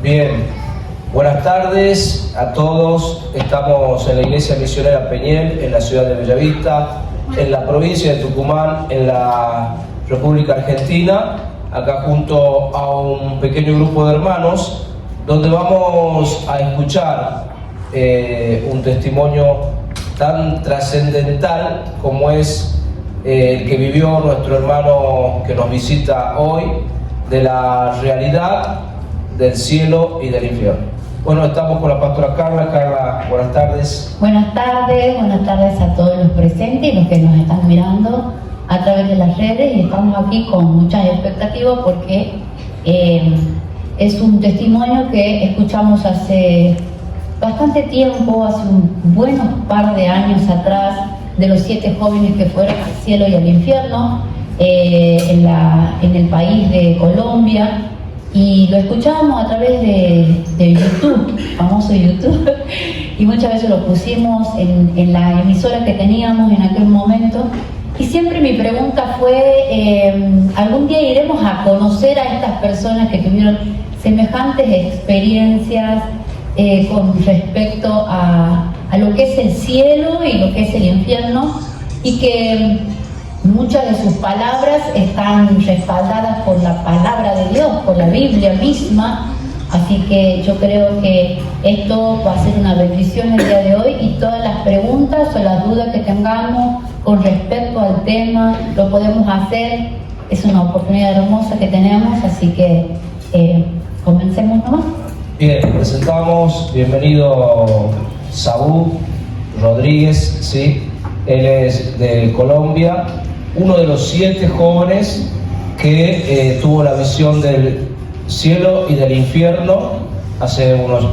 Bien, buenas tardes a todos. Estamos en la Iglesia Misionera Peñel, en la ciudad de Bellavista, en la provincia de Tucumán, en la República Argentina, acá junto a un pequeño grupo de hermanos, donde vamos a escuchar un testimonio tan trascendental como es el que vivió nuestro hermano que nos visita hoy, de la realidad del cielo y del infierno. Bueno, estamos con la pastora Carla. Carla, buenas tardes. Buenas tardes a todos los presentes y los que nos están mirando a través de las redes, y estamos aquí con muchas expectativas porque es un testimonio que escuchamos hace bastante tiempo, hace un buenos par de años atrás, de los 7 jóvenes que fueron al cielo y al infierno en el país de Colombia. Y lo escuchábamos a través de YouTube, famoso YouTube, y muchas veces lo pusimos en la emisora que teníamos en aquel momento. Y siempre mi pregunta fue, ¿algún día iremos a conocer a estas personas que tuvieron semejantes experiencias con respecto a lo que es el cielo y lo que es el infierno? Y que muchas de sus palabras están respaldadas por la palabra de Dios, por la Biblia misma. Así que yo creo que esto va a ser una bendición el día de hoy, y todas las preguntas o las dudas que tengamos con respecto al tema lo podemos hacer. Es una oportunidad hermosa que tenemos, así que comencemos nomás. Bien, presentamos, bienvenido Saúl Rodríguez, ¿sí? Él es de Colombia, uno de los 7 jóvenes que tuvo la visión del cielo y del infierno hace unos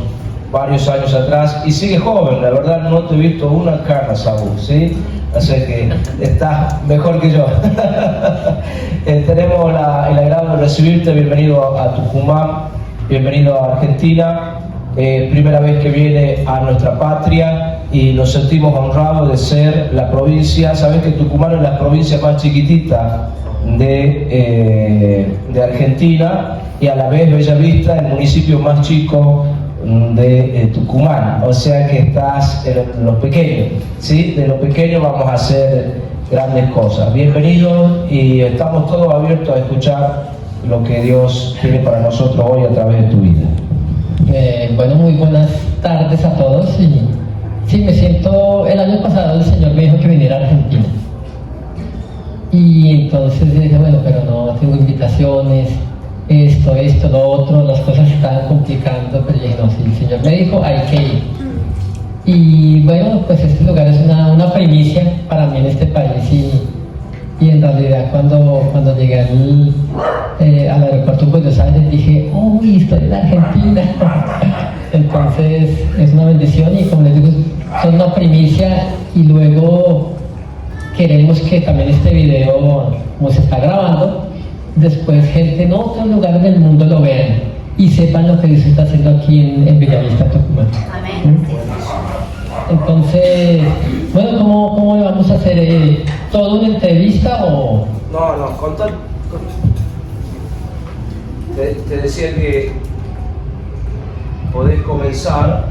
varios años atrás, y sigue joven. La verdad no te he visto una cara, Saúl, ¿sí? Así que estás mejor que yo. Tenemos el agrado de recibirte. Bienvenido a Tucumán, bienvenido a Argentina. Primera vez que viene a nuestra patria y nos sentimos honrados de ser la provincia. Sabes que Tucumán es la provincia más chiquitita de Argentina, y a la vez Bellavista, el municipio más chico de Tucumán. O sea que estás en los pequeños, ¿sí? De los pequeños vamos a hacer grandes cosas. Bienvenido, y estamos todos abiertos a escuchar lo que Dios tiene para nosotros hoy a través de tu vida. Bueno, muy buenas tardes a todos. Y sí, me siento, el año pasado el Señor me dijo que viniera a Argentina, y entonces dije, bueno, pero no tengo invitaciones, esto, lo otro, las cosas se estaban complicando, pero dije, no, si el Señor me dijo, hay que ir. Y bueno, pues este lugar es una primicia para mí en este país, y en realidad cuando llegué al aeropuerto de Buenos Aires dije, uy, estoy en Argentina. Entonces es una bendición, y como les digo, son una primicia, y luego queremos que también este video, como se está grabando, después gente en otros lugares del mundo lo vean y sepan lo que Dios está haciendo aquí en Bellavista, Tucumán. Amén. Entonces, bueno, ¿cómo le vamos a hacer? ¿Toda una entrevista o...? No, contar. Te decía que podés comenzar,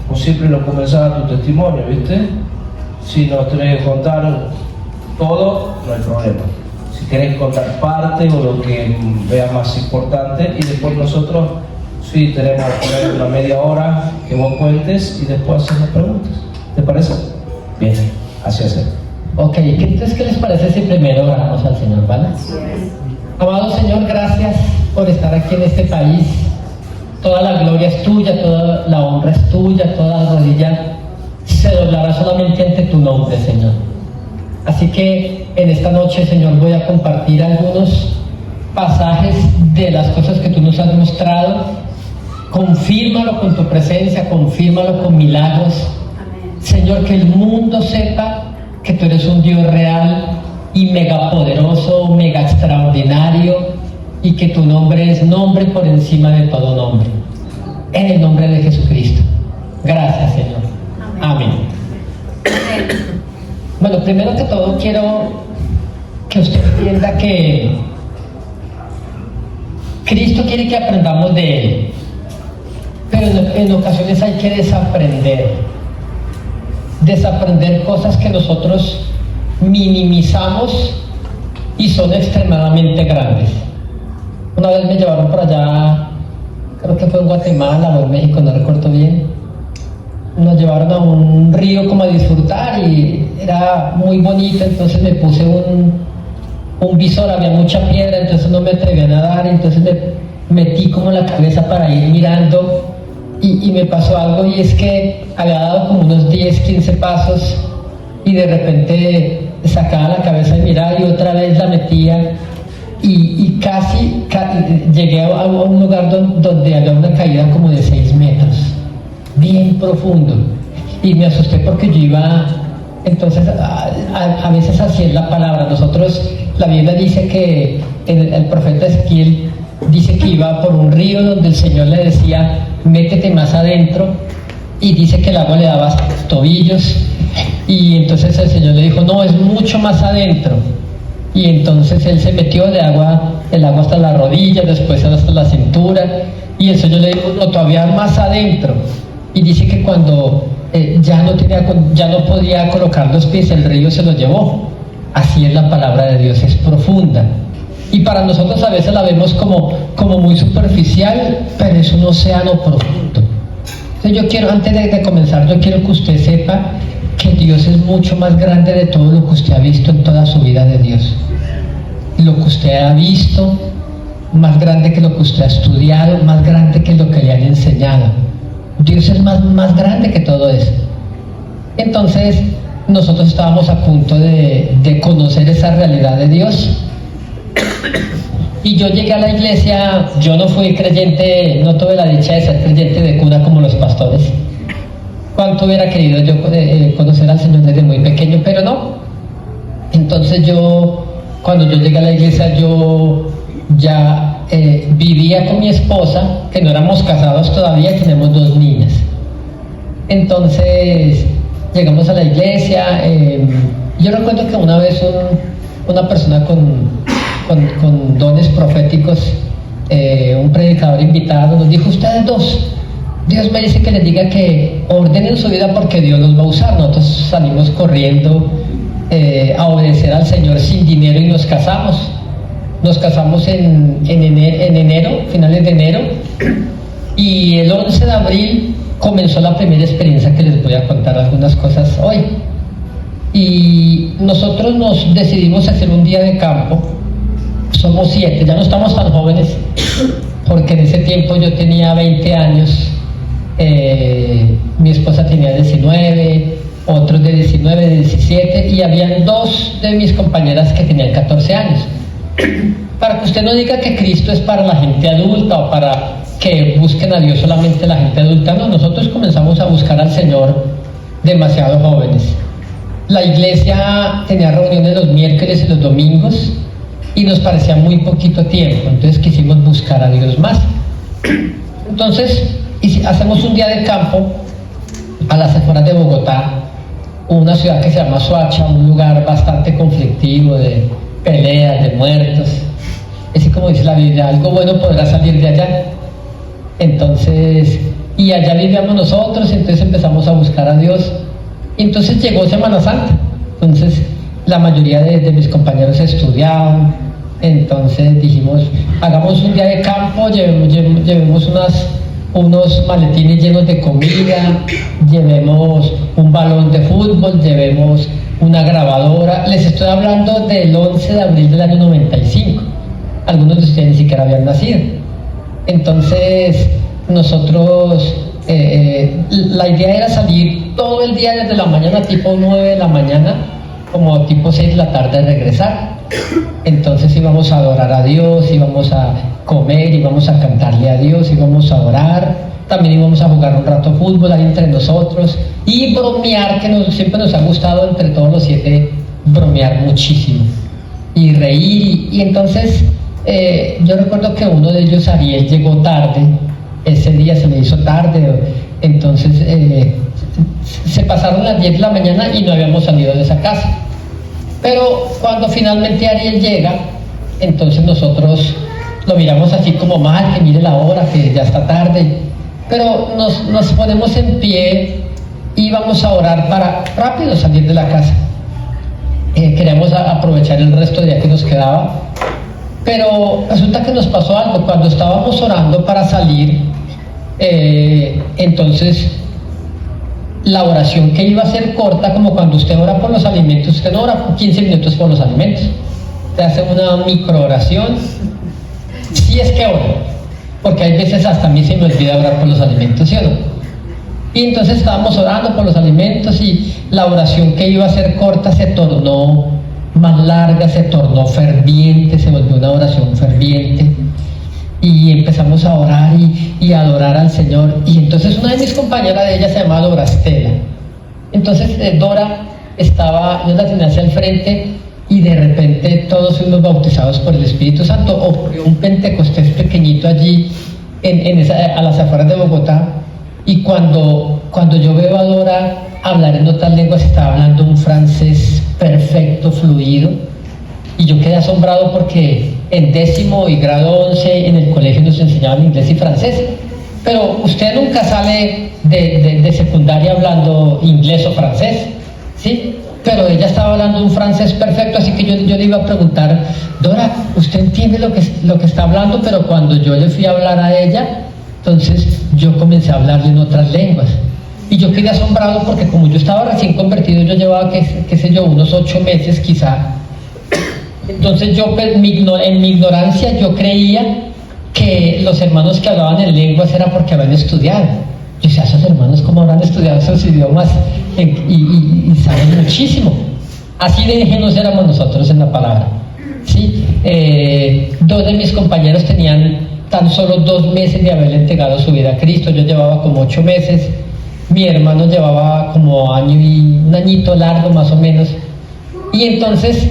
como siempre lo comenzaba tu testimonio, ¿viste? Si nos tenés que contar todo, no hay problema. Si querés contar parte o lo que veas más importante, y después nosotros sí tenemos que poner una media hora que vos cuentes y después hacemos preguntas. ¿Te parece? Bien, así es. Ok, entonces, ¿qué les parece si primero oramos al Señor, ¿vale? Amado Señor, gracias por estar aquí en este país. Toda la gloria es tuya, toda la honra es tuya, toda la rodilla se doblará solamente ante tu nombre, Señor. Así que en esta noche, Señor, voy a compartir algunos pasajes de las cosas que tú nos has mostrado. Confírmalo con tu presencia, confírmalo con milagros. Amén. Señor, que el mundo sepa que tú eres un Dios real y mega poderoso, mega extraordinario, y que tu nombre es nombre por encima de todo nombre. En el nombre de Jesucristo. Gracias, Señor. Amén. Bueno, primero que todo quiero que usted entienda que Cristo quiere que aprendamos de Él, pero en ocasiones hay que desapprender cosas que nosotros minimizamos y son extremadamente grandes. Una vez me llevaron por allá, creo que fue en Guatemala o en México, no recuerdo bien. Nos llevaron a un río como a disfrutar y era muy bonito, entonces me puse un visor, había mucha piedra, entonces no me atreví a nadar, entonces me metí como la cabeza para ir mirando y me pasó algo, y es que había dado como unos 10, 15 pasos y de repente sacaba la cabeza y miraba y otra vez la metía y casi llegué a un lugar donde había una caída como de 6 metros, bien profundo, y me asusté porque yo iba, entonces a veces así es la palabra. Nosotros, la Biblia dice que el profeta Ezequiel dice que iba por un río donde el Señor le decía, métete más adentro, y dice que el agua le daba hasta los tobillos, y entonces el Señor le dijo, no, es mucho más adentro, y entonces él se metió el agua hasta la rodilla, después hasta la cintura, y el Señor le dijo, no, todavía más adentro, y dice que cuando ya no podía colocar los pies, el río se lo llevó. Así es la palabra de Dios, es profunda. Y para nosotros a veces la vemos como muy superficial, pero es un océano profundo. Entonces yo quiero, antes de comenzar, yo quiero que usted sepa que Dios es mucho más grande de todo lo que usted ha visto en toda su vida de Dios. Lo que usted ha visto, más grande que lo que usted ha estudiado, más grande que lo que le han enseñado. Dios es más grande que todo eso. Entonces, nosotros estábamos a punto de conocer esa realidad de Dios. Y yo llegué a la iglesia, yo no fui creyente, no tuve la dicha de ser creyente de cuna como los pastores. Cuánto hubiera querido yo conocer al Señor desde muy pequeño, pero no. Entonces cuando yo llegué a la iglesia, yo ya vivía con mi esposa, que no éramos casados todavía, tenemos 2 niñas. Entonces llegamos a la iglesia. Yo recuerdo que una vez una persona con dones proféticos, un predicador invitado, nos dijo, ustedes 2, Dios me dice que les diga que ordenen su vida porque Dios los va a usar. Nosotros salimos corriendo a obedecer al Señor sin dinero y nos casamos. Nos casamos en enero, finales de enero, y el 11 de abril comenzó la primera experiencia que les voy a contar algunas cosas hoy. Y nosotros nos decidimos hacer un día de campo. Somos 7, ya no estamos tan jóvenes, porque en ese tiempo yo tenía 20 años, mi esposa tenía 19, otros de 19, de 17, y habían 2 de mis compañeras que tenían 14 años. Para que usted no diga que Cristo es para la gente adulta o para que busquen a Dios solamente la gente adulta, no, nosotros comenzamos a buscar al Señor demasiado jóvenes. La iglesia tenía reuniones los miércoles y los domingos y nos parecía muy poquito tiempo, entonces quisimos buscar a Dios más. Entonces hacemos un día de campo a las afueras de Bogotá, una ciudad que se llama Soacha, un lugar bastante conflictivo, de peleas, de muertos. Así como dice la Biblia, algo bueno podrá salir de allá. Entonces, y allá vivíamos nosotros, entonces empezamos a buscar a Dios. Y entonces llegó Semana Santa. Entonces, la mayoría de mis compañeros estudiaban. Entonces dijimos, hagamos un día de campo, llevemos unos maletines llenos de comida, llevemos un balón de fútbol, llevemos una grabadora. Les estoy hablando del 11 de abril del año 95. Algunos de ustedes ni siquiera habían nacido. Entonces, nosotros, la idea era salir todo el día desde la mañana, tipo 9 de la mañana, como tipo 6 de la tarde, regresar. Entonces íbamos a adorar a Dios, íbamos a comer, íbamos a cantarle a Dios, íbamos a orar, también íbamos a jugar un rato fútbol ahí entre nosotros y bromear, que siempre nos ha gustado entre todos los 7 bromear muchísimo y reír. Y entonces yo recuerdo que uno de ellos, Ariel, llegó tarde, ese día se le hizo tarde, entonces se pasaron las 10 de la mañana y no habíamos salido de esa casa. Pero cuando finalmente Ariel llega, entonces nosotros lo miramos así como mal, que mire la hora, que ya está tarde, pero nos ponemos en pie y vamos a orar para rápido salir de la casa. Queríamos aprovechar el resto de día que nos quedaba, pero resulta que nos pasó algo. Cuando estábamos orando para salir, entonces la oración que iba a ser corta, como cuando usted ora por los alimentos, usted no ora 15 minutos por los alimentos, usted hace una micro oración, si es que ora, porque hay veces hasta a mí se me olvida orar por los alimentos, ¿sí o no? Y entonces estábamos orando por los alimentos y la oración que iba a ser corta se tornó más larga, se tornó ferviente, se volvió una oración ferviente. Y empezamos a orar y a adorar al Señor. Y entonces una de mis compañeras de ella se llamaba Dora Estela. Entonces Dora estaba, yo la tenía hacia el frente y de repente todos fuimos bautizados por el Espíritu Santo. Ocurrió un Pentecostés pequeñito allí a las afueras de Bogotá. Y cuando yo veo a Dora hablar en otras lenguas, estaba hablando un francés perfecto, fluido. Y yo quedé asombrado porque en 10º y grado 11 en el colegio nos enseñaban inglés y francés, pero usted nunca sale de secundaria hablando inglés o francés, ¿sí? Pero ella estaba hablando un francés perfecto, así que yo le iba a preguntar, Dora, ¿usted entiende lo que está hablando? Pero cuando yo le fui a hablar a ella, entonces yo comencé a hablarle en otras lenguas. Y yo quedé asombrado porque como yo estaba recién convertido, yo llevaba, qué sé yo, unos 8 meses quizá. Entonces yo, en mi ignorancia, yo creía que los hermanos que hablaban en lenguas era porque habían estudiado. Yo decía, esos hermanos cómo habrán estudiado esos idiomas y saben muchísimo. Así de ingenuos éramos nosotros en la palabra, ¿sí? 2 de mis compañeros tenían tan solo 2 meses de haberle entregado su vida a Cristo. Yo llevaba como 8 meses. Mi hermano llevaba como un añito largo más o menos. Y entonces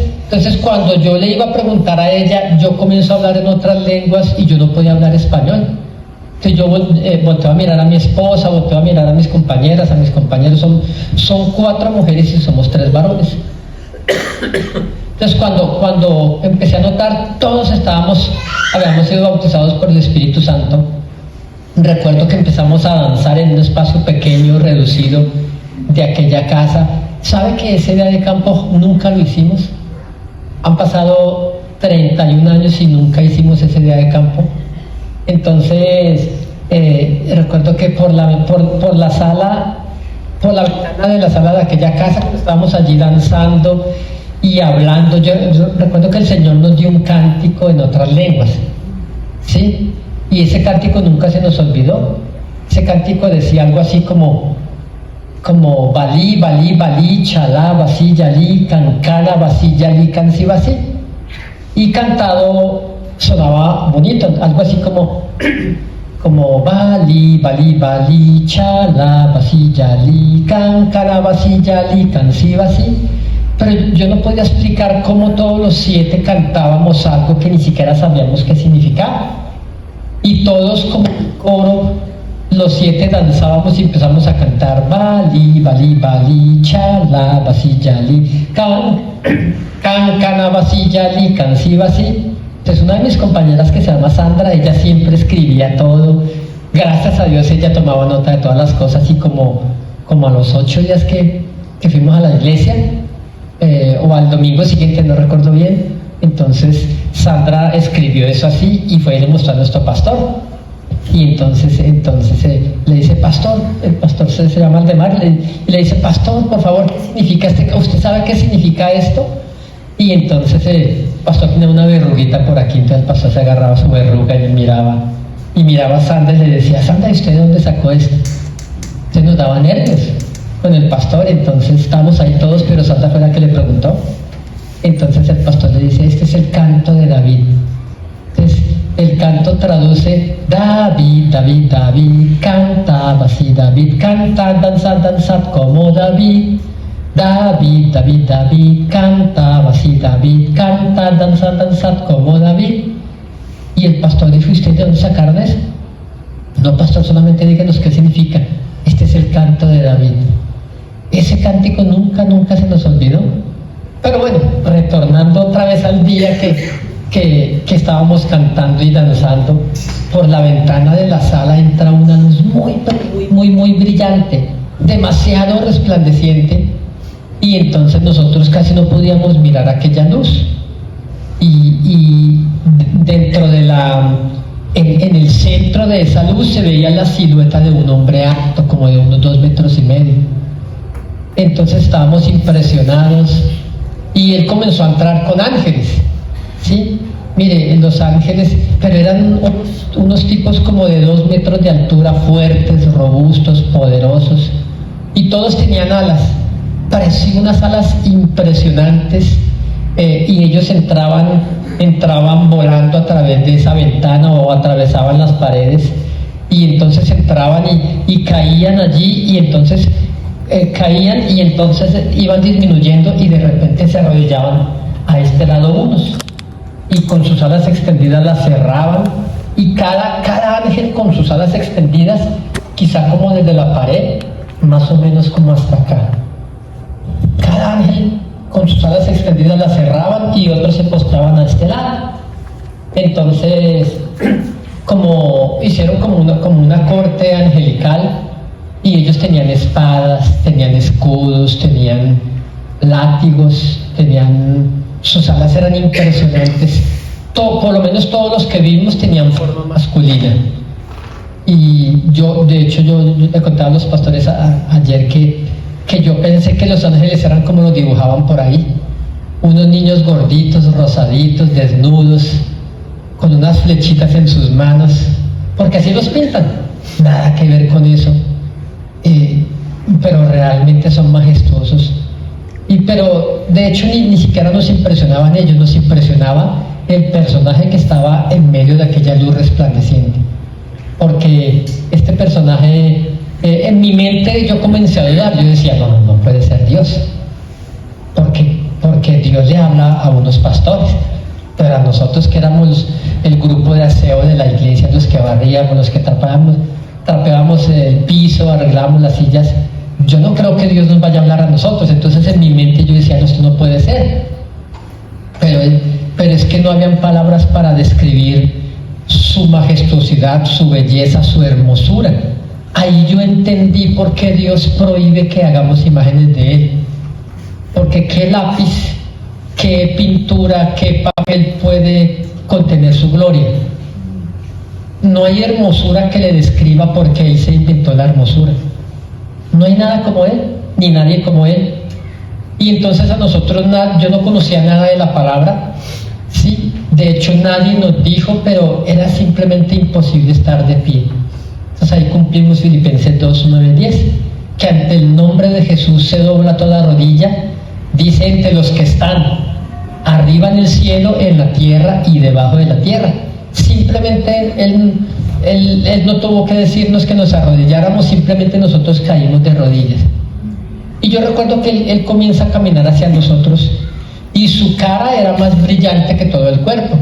cuando yo le iba a preguntar a ella, yo comencé a hablar en otras lenguas y yo no podía hablar español. Entonces yo volteo a mirar a mi esposa, volteo a mirar a mis compañeras, a mis compañeros. Son 4 mujeres y somos 3 varones. Entonces cuando empecé a notar, todos habíamos sido bautizados por el Espíritu Santo. Recuerdo que empezamos a danzar en un espacio pequeño, reducido, de aquella casa. ¿Sabe que ese día de campo nunca lo hicimos? Han pasado 31 años y nunca hicimos ese día de campo. Entonces, recuerdo que por la ventana de la sala de aquella casa, estábamos allí danzando y hablando. Yo recuerdo que el Señor nos dio un cántico en otras lenguas, ¿sí? Y ese cántico nunca se nos olvidó. Ese cántico decía algo así como balí, balí, balí, chalá, basí, yalí, cancana, basí, yalí, cansi, basí. Y cantado sonaba bonito, algo así como balí, balí, balí, chalá, basí, yalí, cancana, basí, yalí, cansi, basí. Pero yo no podía explicar cómo todos los 7 cantábamos algo que ni siquiera sabíamos qué significaba. Y todos como coro, los 7 danzábamos y empezamos a cantar balí, balí, balí, chalá, basí, yalí, cancana, basí, yalí, cansi, basí. Entonces una de mis compañeras que se llama Sandra, ella siempre escribía todo. Gracias a Dios ella tomaba nota de todas las cosas y como a los 8 días que fuimos a la iglesia, o al domingo siguiente, no recuerdo bien, entonces Sandra escribió eso así y fue y le mostró a nuestro pastor. Y entonces le dice, pastor, el pastor se llama Aldemar, y le dice, pastor, por favor, ¿qué significa ¿usted sabe qué significa esto? Y entonces el pastor tenía una verruguita por aquí, entonces el pastor se agarraba su verruga y miraba a Sandra y le decía, Sandra, ¿y usted de dónde sacó esto? Entonces nos daba nervios con el pastor, entonces estábamos ahí todos, pero Sandra fue la que le preguntó. Entonces el pastor le dice, este es el canto de David. Entonces el canto traduce, David, David, David, cantaba así, David, cantad, danzad como David. David, David, David, cantaba así, David, cantad, danzad como David. Y el pastor dijo, ¿usted de dónde sacaron eso? No, pastor, solamente díganos qué significa. Este es el canto de David. Ese cántico nunca se nos olvidó. Pero bueno, retornando otra vez al día que estábamos cantando y danzando, por la ventana de la sala entra una luz muy brillante, demasiado resplandeciente, y entonces nosotros casi no podíamos mirar aquella luz. Y dentro de en el centro de esa luz se veía la silueta de un hombre alto, como de unos 2,5 metros. Entonces estábamos impresionados y él comenzó a entrar con ángeles, ¿sí? Mire, en los ángeles, pero eran unos tipos como de 2 metros de altura, fuertes, robustos, poderosos, y todos tenían alas, parecían unas alas impresionantes, y ellos entraban volando a través de esa ventana o atravesaban las paredes, y entonces entraban y caían allí, y entonces caían y entonces iban disminuyendo y de repente se arrodillaban a este lado unos, y con sus alas extendidas las cerraban, y cada ángel con sus alas extendidas, quizá como desde la pared, más o menos como hasta acá. Cada ángel con sus alas extendidas las cerraban y otros se postraban a este lado. Entonces, hicieron como una corte angelical, y ellos tenían espadas, tenían escudos, tenían látigos, sus alas eran impresionantes. Por lo menos todos los que vimos tenían forma masculina. Y de hecho yo le contaba a los pastores ayer que yo pensé que los ángeles eran como los dibujaban por ahí, unos niños gorditos, rosaditos, desnudos, con unas flechitas en sus manos, porque así los pintan. Nada que ver con eso, pero realmente son majestuosos. Pero de hecho ni siquiera nos impresionaban ellos, nos impresionaba el personaje que estaba en medio de aquella luz resplandeciente, porque este personaje, en mi mente yo comencé a dudar. Yo decía, no puede ser Dios, porque Dios le habla a unos pastores, pero a nosotros que éramos el grupo de aseo de la iglesia, los que barríamos, los que trapeábamos el piso, arreglábamos las sillas, yo no creo que Dios nos vaya a hablar a nosotros. Entonces en mi mente yo decía, no, esto no puede ser, pero es que no habían palabras para describir su majestuosidad, su belleza, su hermosura. Ahí yo entendí por qué Dios prohíbe que hagamos imágenes de Él, porque qué lápiz, qué pintura, qué papel puede contener su gloria. No hay hermosura que le describa, porque Él se inventó la hermosura. No hay nada como Él, ni nadie como Él. Y entonces a nosotros yo no conocía nada de la palabra, sí, de hecho nadie nos dijo, pero era simplemente imposible estar de pie. Entonces ahí cumplimos Filipenses 2, 9, 10, que ante el nombre de Jesús se dobla toda rodilla, dice, entre los que están arriba en el cielo, en la tierra y debajo de la tierra. Simplemente Él no tuvo que decirnos que nos arrodilláramos, simplemente nosotros caímos de rodillas. Y yo recuerdo que él comienza a caminar hacia nosotros, y su cara era más brillante que todo el cuerpo,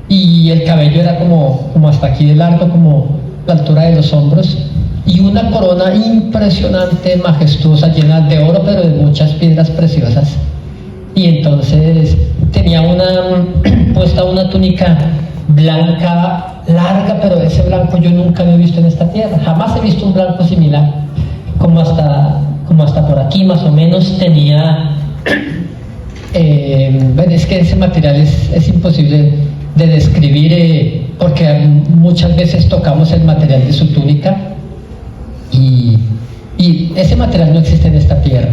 y el cabello era como hasta aquí de largo, como la altura de los hombros, y una corona impresionante, majestuosa, llena de oro, pero de muchas piedras preciosas. Y entonces tenía puesta una túnica blanca, larga, pero ese blanco yo nunca lo he visto en esta tierra. Jamás he visto un blanco similar, como hasta por aquí más o menos. Tenía, es que ese material es imposible de describir, porque muchas veces tocamos el material de su túnica, y ese material no existe en esta tierra.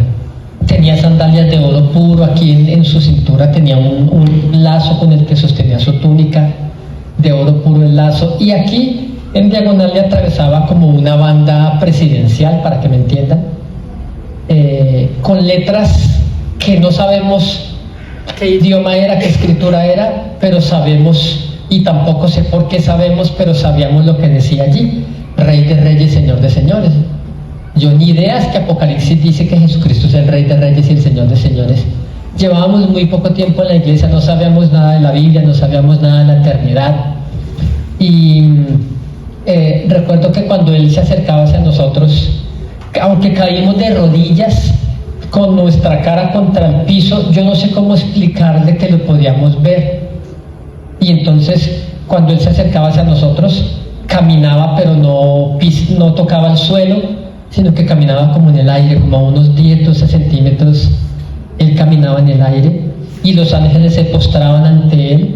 Tenía sandalias de oro puro, aquí en su cintura tenía un lazo con el que sostenía su túnica, de oro puro el lazo, y aquí en diagonal le atravesaba como una banda presidencial, para que me entiendan, con letras que no sabemos qué idioma era, qué escritura era, pero sabemos, y tampoco sé por qué sabemos, pero sabíamos lo que decía allí: Rey de Reyes, Señor de Señores. Yo ni idea, es que Apocalipsis dice que Jesucristo es el Rey de Reyes y el Señor de Señores. Llevábamos muy poco tiempo en la iglesia, no sabíamos nada de la Biblia, no sabíamos nada de la eternidad. Y recuerdo que cuando Él se acercaba hacia nosotros, aunque caímos de rodillas con nuestra cara contra el piso, yo no sé cómo explicarle que lo podíamos ver. Y entonces cuando él se acercaba hacia nosotros, caminaba pero no tocaba el suelo, sino que caminaba como en el aire, como a unos 10, 12 centímetros. Él caminaba en el aire y los ángeles se postraban ante él,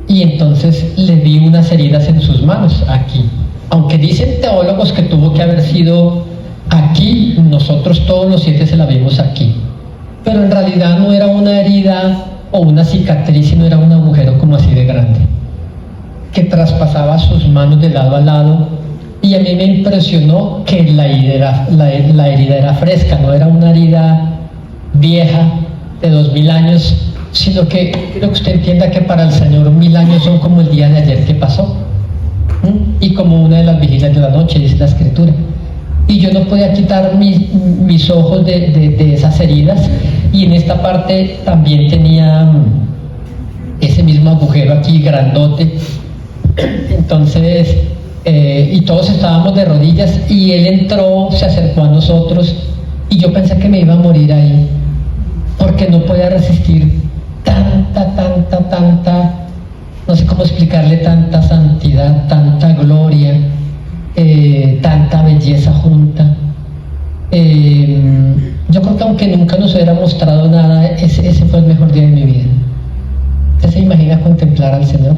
y entonces le vi unas heridas en sus manos, aquí. Aunque dicen teólogos que tuvo que haber sido aquí, nosotros todos los 7 se la vimos aquí. Pero en realidad no era una herida o una cicatriz, sino era un agujero como así de grande, que traspasaba sus manos de lado a lado. Y a mí me impresionó que la herida era fresca, no era una herida vieja de 2000 años, sino que quiero que usted entienda que para el Señor 1000 años son como el día de ayer que pasó, y como una de las vigilias de la noche, dice la Escritura. Y yo no podía quitar mis ojos de esas heridas, y en esta parte también tenía ese mismo agujero aquí grandote. Entonces y todos estábamos de rodillas, y él entró, se acercó a nosotros, y yo pensé que me iba a morir ahí, porque no podía resistir tanta, no sé cómo explicarle, tanta santidad, tanta gloria, tanta belleza junta. Yo creo que aunque nunca nos hubiera mostrado nada, ese fue el mejor día de mi vida. ¿Usted se imagina contemplar al Señor?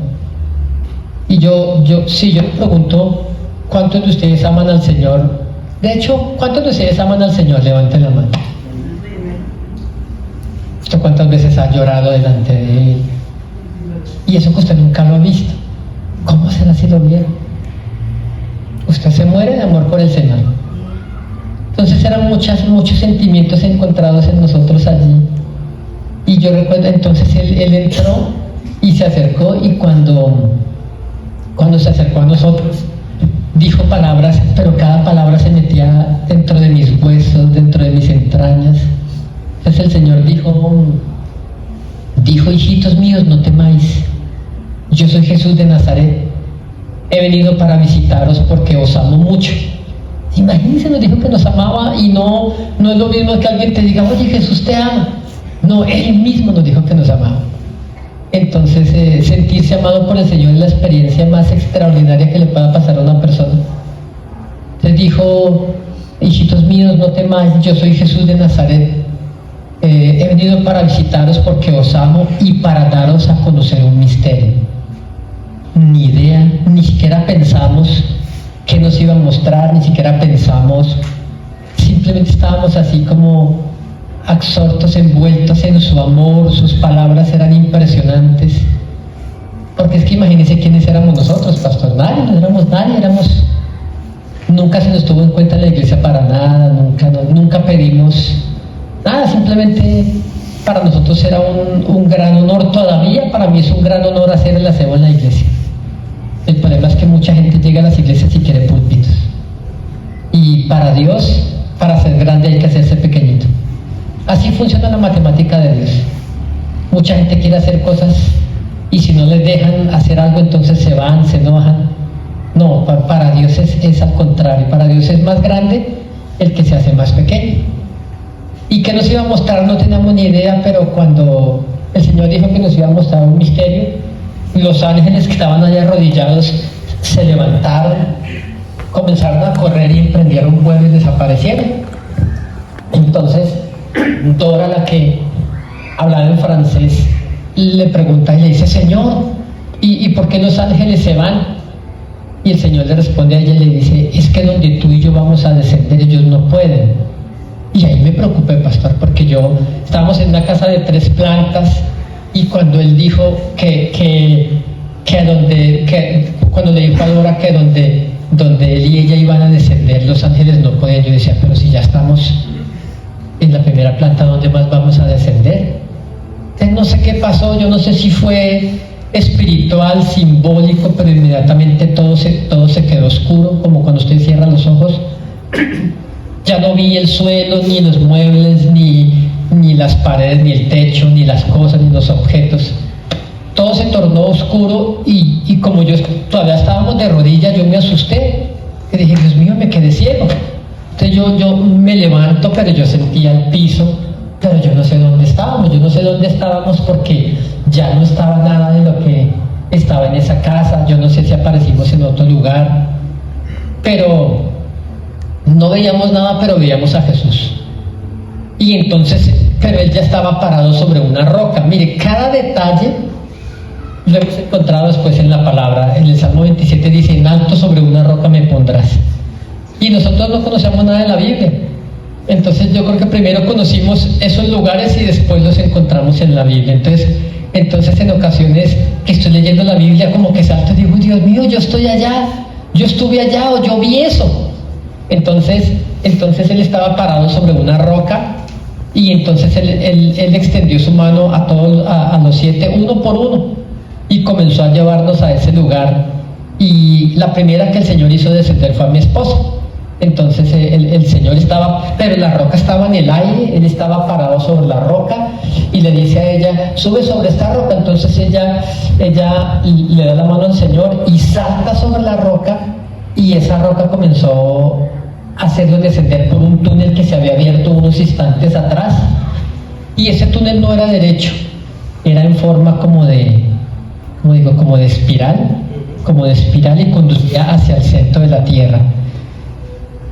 Y yo me pregunto, ¿cuántos de ustedes aman al Señor? De hecho, ¿cuántos de ustedes aman al Señor? Levanten la mano. ¿Usted cuántas veces ha llorado delante de Él? Y eso que usted nunca lo ha visto. ¿Cómo será si lo viera? Usted se muere de amor por el Señor. Entonces eran muchos sentimientos encontrados en nosotros allí. Y yo recuerdo, entonces él entró y se acercó, y cuando se acercó a nosotros, dijo palabras, pero cada palabra se metía dentro de mis huesos, dentro de mis entrañas. Entonces el Señor dijo, hijitos míos, no temáis, yo soy Jesús de Nazaret, he venido para visitaros porque os amo mucho. Imagínense, nos dijo que nos amaba, y no es lo mismo que alguien te diga, oye, Jesús te ama. No, Él mismo nos dijo que nos amaba. Entonces, sentirse amado por el Señor es la experiencia más extraordinaria que le pueda pasar a una persona. Entonces dijo, hijitos míos, no temáis, yo soy Jesús de Nazaret, he venido para visitaros porque os amo y para daros a conocer un misterio. Ni idea, ni siquiera pensamos qué nos iba a mostrar, ni siquiera pensamos, simplemente estábamos así como absortos, envueltos en su amor. Sus palabras eran impresionantes, porque es que imagínense quiénes éramos nosotros, pastor. Nadie, no éramos nadie, nunca se nos tuvo en cuenta en la iglesia para nada, nunca pedimos nada, simplemente para nosotros era un gran honor. Todavía para mí es un gran honor hacer el aseo en la iglesia. El problema es que mucha gente llega a las iglesias y quiere púlpitos, y para Dios, para ser grande hay que hacerse pequeñito. Así funciona la matemática de Dios. Mucha gente quiere hacer cosas, y si no les dejan hacer algo, entonces se van, se enojan. No, para Dios es al contrario. Para Dios es más grande el que se hace más pequeño. ¿Y qué nos iba a mostrar? No teníamos ni idea, pero cuando el Señor dijo que nos iba a mostrar un misterio, los ángeles que estaban allá arrodillados se levantaron, comenzaron a correr y emprendieron vuelo y desaparecieron. Entonces Dora, la que hablaba en francés, le pregunta y le dice, Señor, ¿y por qué los ángeles se van? Y el Señor le responde a ella y le dice, es que donde tú y yo vamos a descender, ellos no pueden. Y ahí me preocupé, pastor, porque estábamos en una casa de 3 plantas, y cuando él dijo cuando le dijo a Dora que donde él y ella iban a descender, los ángeles no podían, yo decía, pero si ya estamos en la primera planta, ¿dónde más vamos a descender? Entonces no sé qué pasó, yo no sé si fue espiritual, simbólico, pero inmediatamente todo se quedó oscuro, como cuando usted cierra los ojos. Ya no vi el suelo, ni los muebles, ni las paredes, ni el techo, ni las cosas, ni los objetos. Todo se tornó oscuro, y como todavía estábamos de rodillas, yo me asusté, y dije, Dios mío, me quedé ciego. Entonces yo me levanto, pero yo sentía el piso, pero yo no sé dónde estábamos, porque ya no estaba nada de lo que estaba en esa casa, yo no sé si aparecimos en otro lugar, pero no veíamos nada, pero veíamos a Jesús. Y entonces, pero él ya estaba parado sobre una roca. Mire, cada detalle lo hemos encontrado después en la palabra. En el Salmo 27 dice: en alto sobre una roca me pondrás. Y nosotros no conocemos nada de la Biblia. Entonces yo creo que primero conocimos esos lugares y después los encontramos en la Biblia. Entonces en ocasiones que estoy leyendo la Biblia, como que salto y digo: Dios mío, yo estoy allá, yo estuve allá, o yo vi eso. Entonces él estaba parado sobre una roca, y entonces él extendió su mano a los 7, uno por uno, y comenzó a llevarnos a ese lugar. Y la primera que el Señor hizo descender fue a mi esposo. Entonces el Señor estaba, pero la roca estaba en el aire, él estaba parado sobre la roca y le dice a ella: sube sobre esta roca. Entonces ella le da la mano al Señor y salta sobre la roca, y esa roca comenzó a hacerlo descender por un túnel que se había abierto unos instantes atrás, y ese túnel no era derecho, era en forma como de espiral, y conducía hacia el centro de la tierra.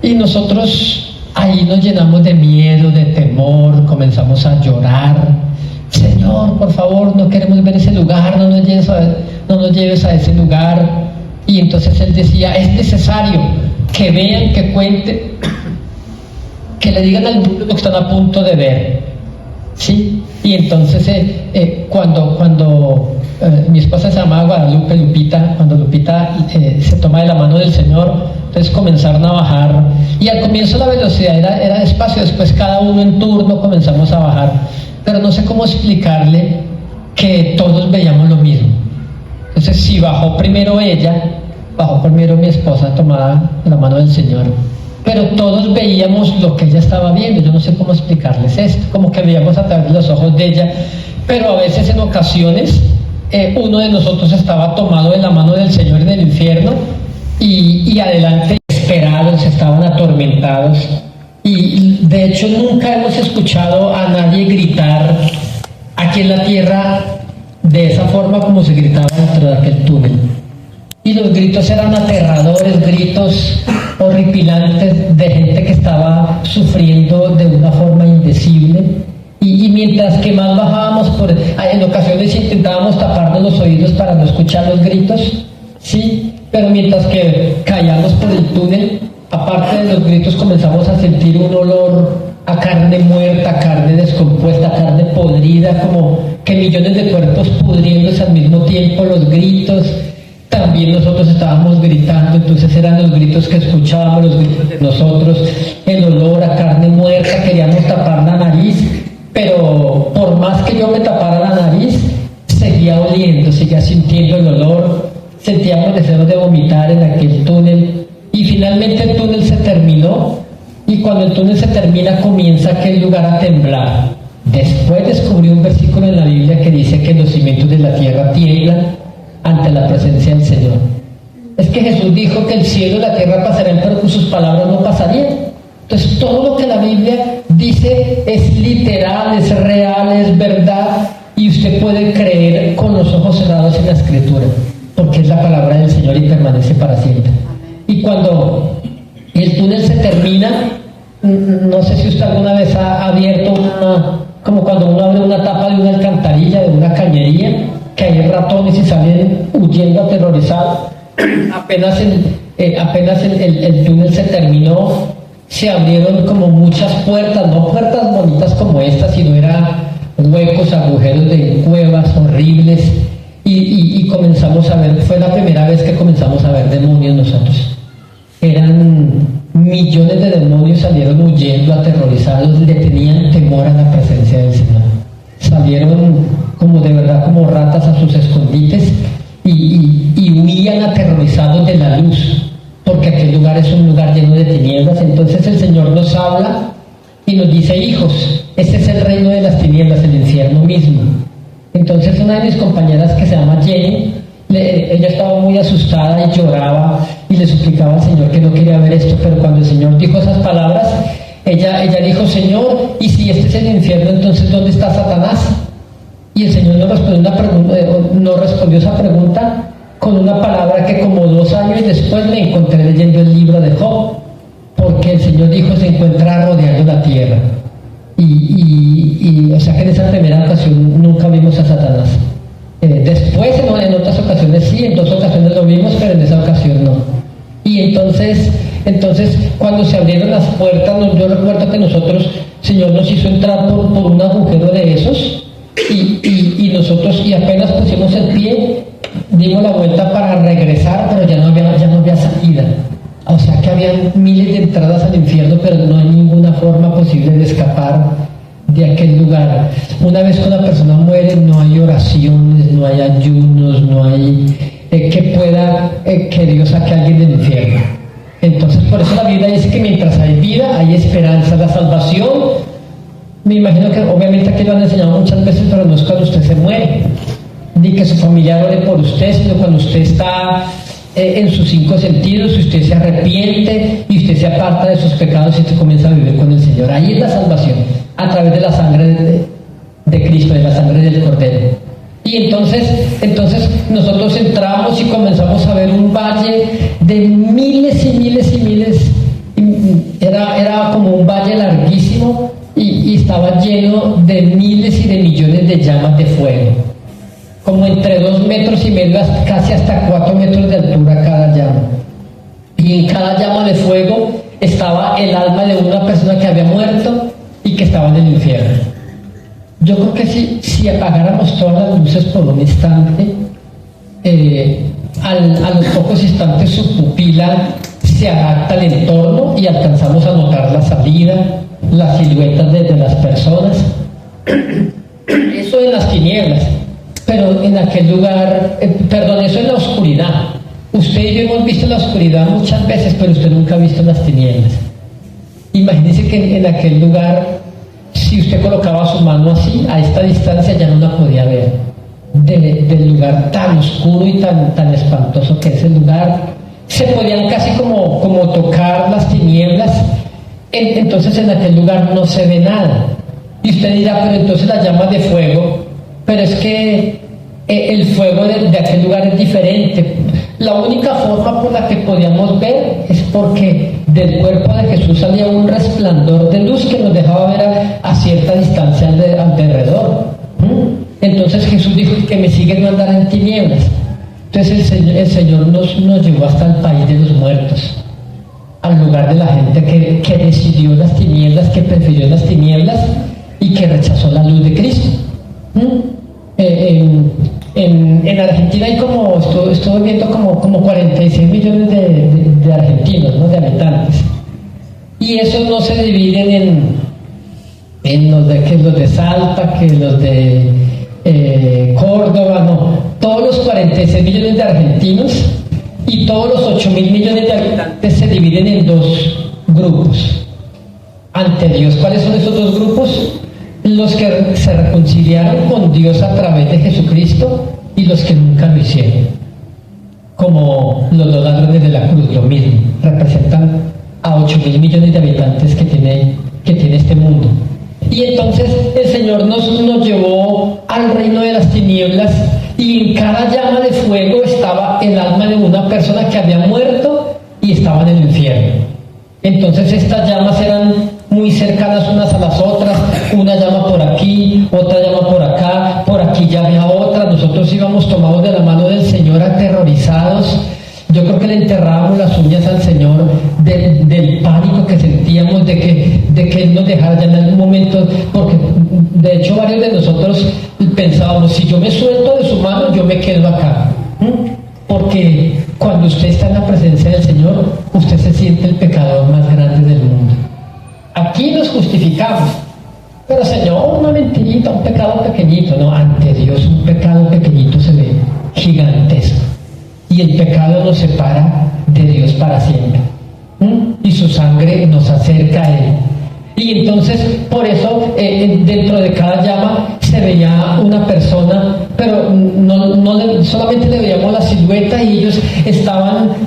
Y nosotros ahí nos llenamos de miedo, de temor, comenzamos a llorar: Señor, por favor, no queremos ver ese lugar, no nos lleves a ese lugar. Y entonces él decía: es necesario que vean, que cuenten, que le digan al mundo lo que están a punto de ver, ¿sí? Y entonces cuando mi esposa se llamaba Guadalupe, Lupita, cuando Lupita se toma de la mano del Señor, entonces comenzaron a bajar, y al comienzo la velocidad era despacio, después cada uno en turno comenzamos a bajar, pero no sé cómo explicarle que todos veíamos lo mismo. Entonces, si bajó primero mi esposa tomada de la mano del Señor, pero todos veíamos lo que ella estaba viendo. Yo no sé cómo explicarles esto, como que veíamos a través de los ojos de ella, pero a veces en ocasiones uno de nosotros estaba tomado de la mano del Señor en el infierno, y adelante esperados, estaban atormentados, y de hecho nunca hemos escuchado a nadie gritar aquí en la tierra de esa forma como se gritaba dentro de aquel túnel. Y los gritos eran aterradores, gritos horripilantes de gente que estaba sufriendo de una forma indecible. Y mientras que más bajábamos, en ocasiones intentábamos taparnos los oídos para no escuchar los gritos, ¿sí? Pero mientras que caíamos por el túnel, aparte de los gritos, comenzamos a sentir un olor a carne muerta, carne descompuesta, carne podrida, como que millones de cuerpos pudriéndose al mismo tiempo. Los gritos, también nosotros estábamos gritando, entonces eran los gritos que escuchábamos, los gritos de nosotros, el olor a carne muerta, queríamos tapar la nariz, pero por más que yo me tapara la nariz, seguía oliendo, seguía sintiendo el olor, sentíamos deseos de vomitar en aquel túnel. Y finalmente el túnel se terminó, y cuando el túnel se termina comienza aquel lugar a temblar. Después descubrí un versículo en la Biblia que dice que los cimientos de la tierra tiemblan ante la presencia del Señor. Es que Jesús dijo que el cielo y la tierra pasarán, pero con sus palabras no pasarían. Entonces todo lo que la Biblia dice es literal, es real, es verdad, y usted puede creer con los ojos cerrados en la Escritura, porque es la palabra del Señor y permanece para siempre. Y cuando el túnel se termina, no sé si usted alguna vez ha abierto como cuando uno abre una tapa de una alcantarilla, de una cañería, que hay ratones y salen huyendo aterrorizados. Apenas el túnel se terminó, se abrieron como muchas puertas, no puertas bonitas como estas, sino eran huecos, agujeros de cuevas horribles, y comenzamos a ver, fue la primera vez que comenzamos a ver demonios nosotros. Eran millones de demonios, salieron huyendo, aterrorizados, le tenían temor a la presencia del Señor. Salieron como de verdad, como ratas a sus escondites, y huían aterrorizados de la luz, porque aquel lugar es un lugar lleno de tinieblas. Entonces el Señor nos habla y nos dice: hijos, ese es el reino de las tinieblas, el infierno mismo. Entonces una de mis compañeras, que se llama Jenny, ella estaba muy asustada y lloraba y le suplicaba al Señor que no quería ver esto, pero cuando el Señor dijo esas palabras, ella dijo: Señor, y si este es el infierno, entonces ¿dónde está Satanás? Y el Señor nos respondió esa pregunta con una palabra que como 2 años después me encontré leyendo el libro de Job, porque el Señor dijo: se encuentra rodeando la tierra. O sea que en esa primera ocasión nunca vimos a Satanás. Después en otras ocasiones sí, en 2 ocasiones lo vimos, pero en esa ocasión no. Y entonces cuando se abrieron las puertas, yo recuerdo que nosotros, el Señor nos hizo entrar por un agujero de esos, y nosotros, y apenas pusimos el pie, dimos la vuelta para regresar, pero ya no había salida. O sea que había miles de entradas al infierno, pero no hay ninguna forma posible de escapar de aquel lugar. Una vez que una persona muere, no hay oraciones, no hay ayunos, no hay que Dios saque a alguien del infierno. Entonces, por eso la Biblia dice que mientras hay vida, hay esperanza. La salvación, me imagino que obviamente aquí lo han enseñado muchas veces, pero no es cuando usted se muere, ni que su familiar ore por usted, sino cuando usted está en sus 5 sentidos, si usted se arrepiente y usted se aparta de sus pecados y usted comienza a vivir con el Señor. Ahí es la salvación, a través de la sangre de Cristo, de la sangre del Cordero. Y entonces nosotros entramos y comenzamos a ver un valle de miles y miles y miles. Era como un valle larguísimo y estaba lleno de miles y de millones de llamas de fuego, como entre 2,5 metros, casi hasta 4 metros de altura cada llama. Y en cada llama de fuego estaba el alma de una persona que había muerto y que estaba en el infierno. Yo creo que si apagáramos todas las luces por un instante, a los pocos instantes su pupila se adapta al entorno y alcanzamos a notar la salida, las siluetas de las personas. Eso en las tinieblas, pero en aquel lugar, eso en la oscuridad. Usted y yo hemos visto la oscuridad muchas veces, pero usted nunca ha visto las tinieblas. Imagínese que en aquel lugar, si usted colocaba su mano así, a esta distancia ya no la podía ver, del lugar tan oscuro y tan espantoso que es el lugar. Se podían casi como tocar las tinieblas. Entonces en aquel lugar no se ve nada. Y usted dirá: pero entonces las llamas de fuego, pero es que el fuego de aquel lugar es diferente. La única forma por la que podíamos ver es porque del cuerpo de Jesús salía un resplandor de luz que nos dejaba ver a cierta distancia alrededor. Entonces Jesús dijo: que me sigue no andar en tinieblas. Entonces el Señor nos llevó hasta el país de los muertos, al lugar de la gente que decidió las tinieblas, que prefirió las tinieblas y que rechazó la luz de Cristo. En Argentina hay estuve viendo como 46 millones de argentinos, ¿no?, de habitantes. Y esos no se dividen en los de Salta, que los de Córdoba, no. Todos los 46 millones de argentinos y todos los 8.000 millones de habitantes se dividen en 2 grupos ante Dios. ¿Cuáles son esos 2 grupos? Los que se reconciliaron con Dios a través de Jesucristo y los que nunca lo hicieron, como los 2 ladrones de la cruz. Lo mismo, representan a 8.000 millones de habitantes que tiene este mundo. Y entonces el Señor nos llevó al reino de las tinieblas, y en cada llama de fuego estaba el alma de una persona que había muerto y estaba en el infierno. Entonces estas llamas eran muy cercanas unas a las otras, una llama por aquí, otra llama por acá, por aquí ya había otra. Nosotros íbamos tomados de la mano del Señor, aterrorizados. Yo creo que le enterrábamos las uñas al Señor del pánico que sentíamos de que Él nos dejara ya en algún momento, porque de hecho varios de nosotros pensábamos: si yo me suelto de su mano, yo me quedo acá. Porque cuando usted está en la presencia del Señor, usted se siente el pecador más grande del mundo. Aquí nos justificamos, pero Señor, una mentirita, un pecado pequeñito. No, ante Dios un pecado pequeñito se ve gigantesco, y el pecado nos separa de Dios para siempre, y su sangre nos acerca a Él. Y entonces, por eso, dentro de cada llama se veía una persona, pero no solamente le veíamos la silueta, y ellos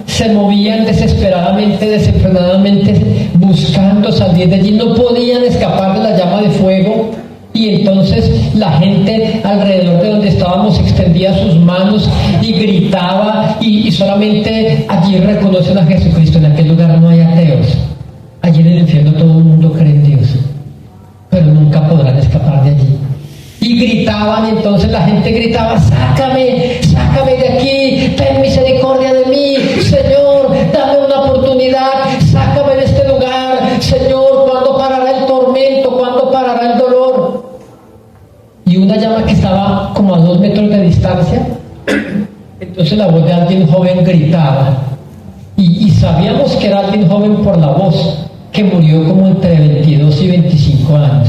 se movían desesperadamente, desenfrenadamente, buscando salir de allí. No podían escapar de la llama de fuego, Y entonces la gente alrededor de donde estábamos extendía sus manos y gritaba, y solamente allí reconocen a Jesucristo. En aquel lugar no hay ateos. Allí en el infierno todo el mundo cree en Dios, pero nunca podrán escapar de allí. Y gritaban, y entonces la gente gritaba: sácame, sácame de aquí, ten misericordia de mí, Señor, dame una oportunidad, sácame de este lugar, Señor, ¿cuándo parará el tormento? ¿Cuándo parará el dolor? Y una llama que estaba como a 2 metros de distancia, entonces la voz de alguien joven gritaba, y sabíamos que era alguien joven por la voz, que murió como entre 22 y 25 años.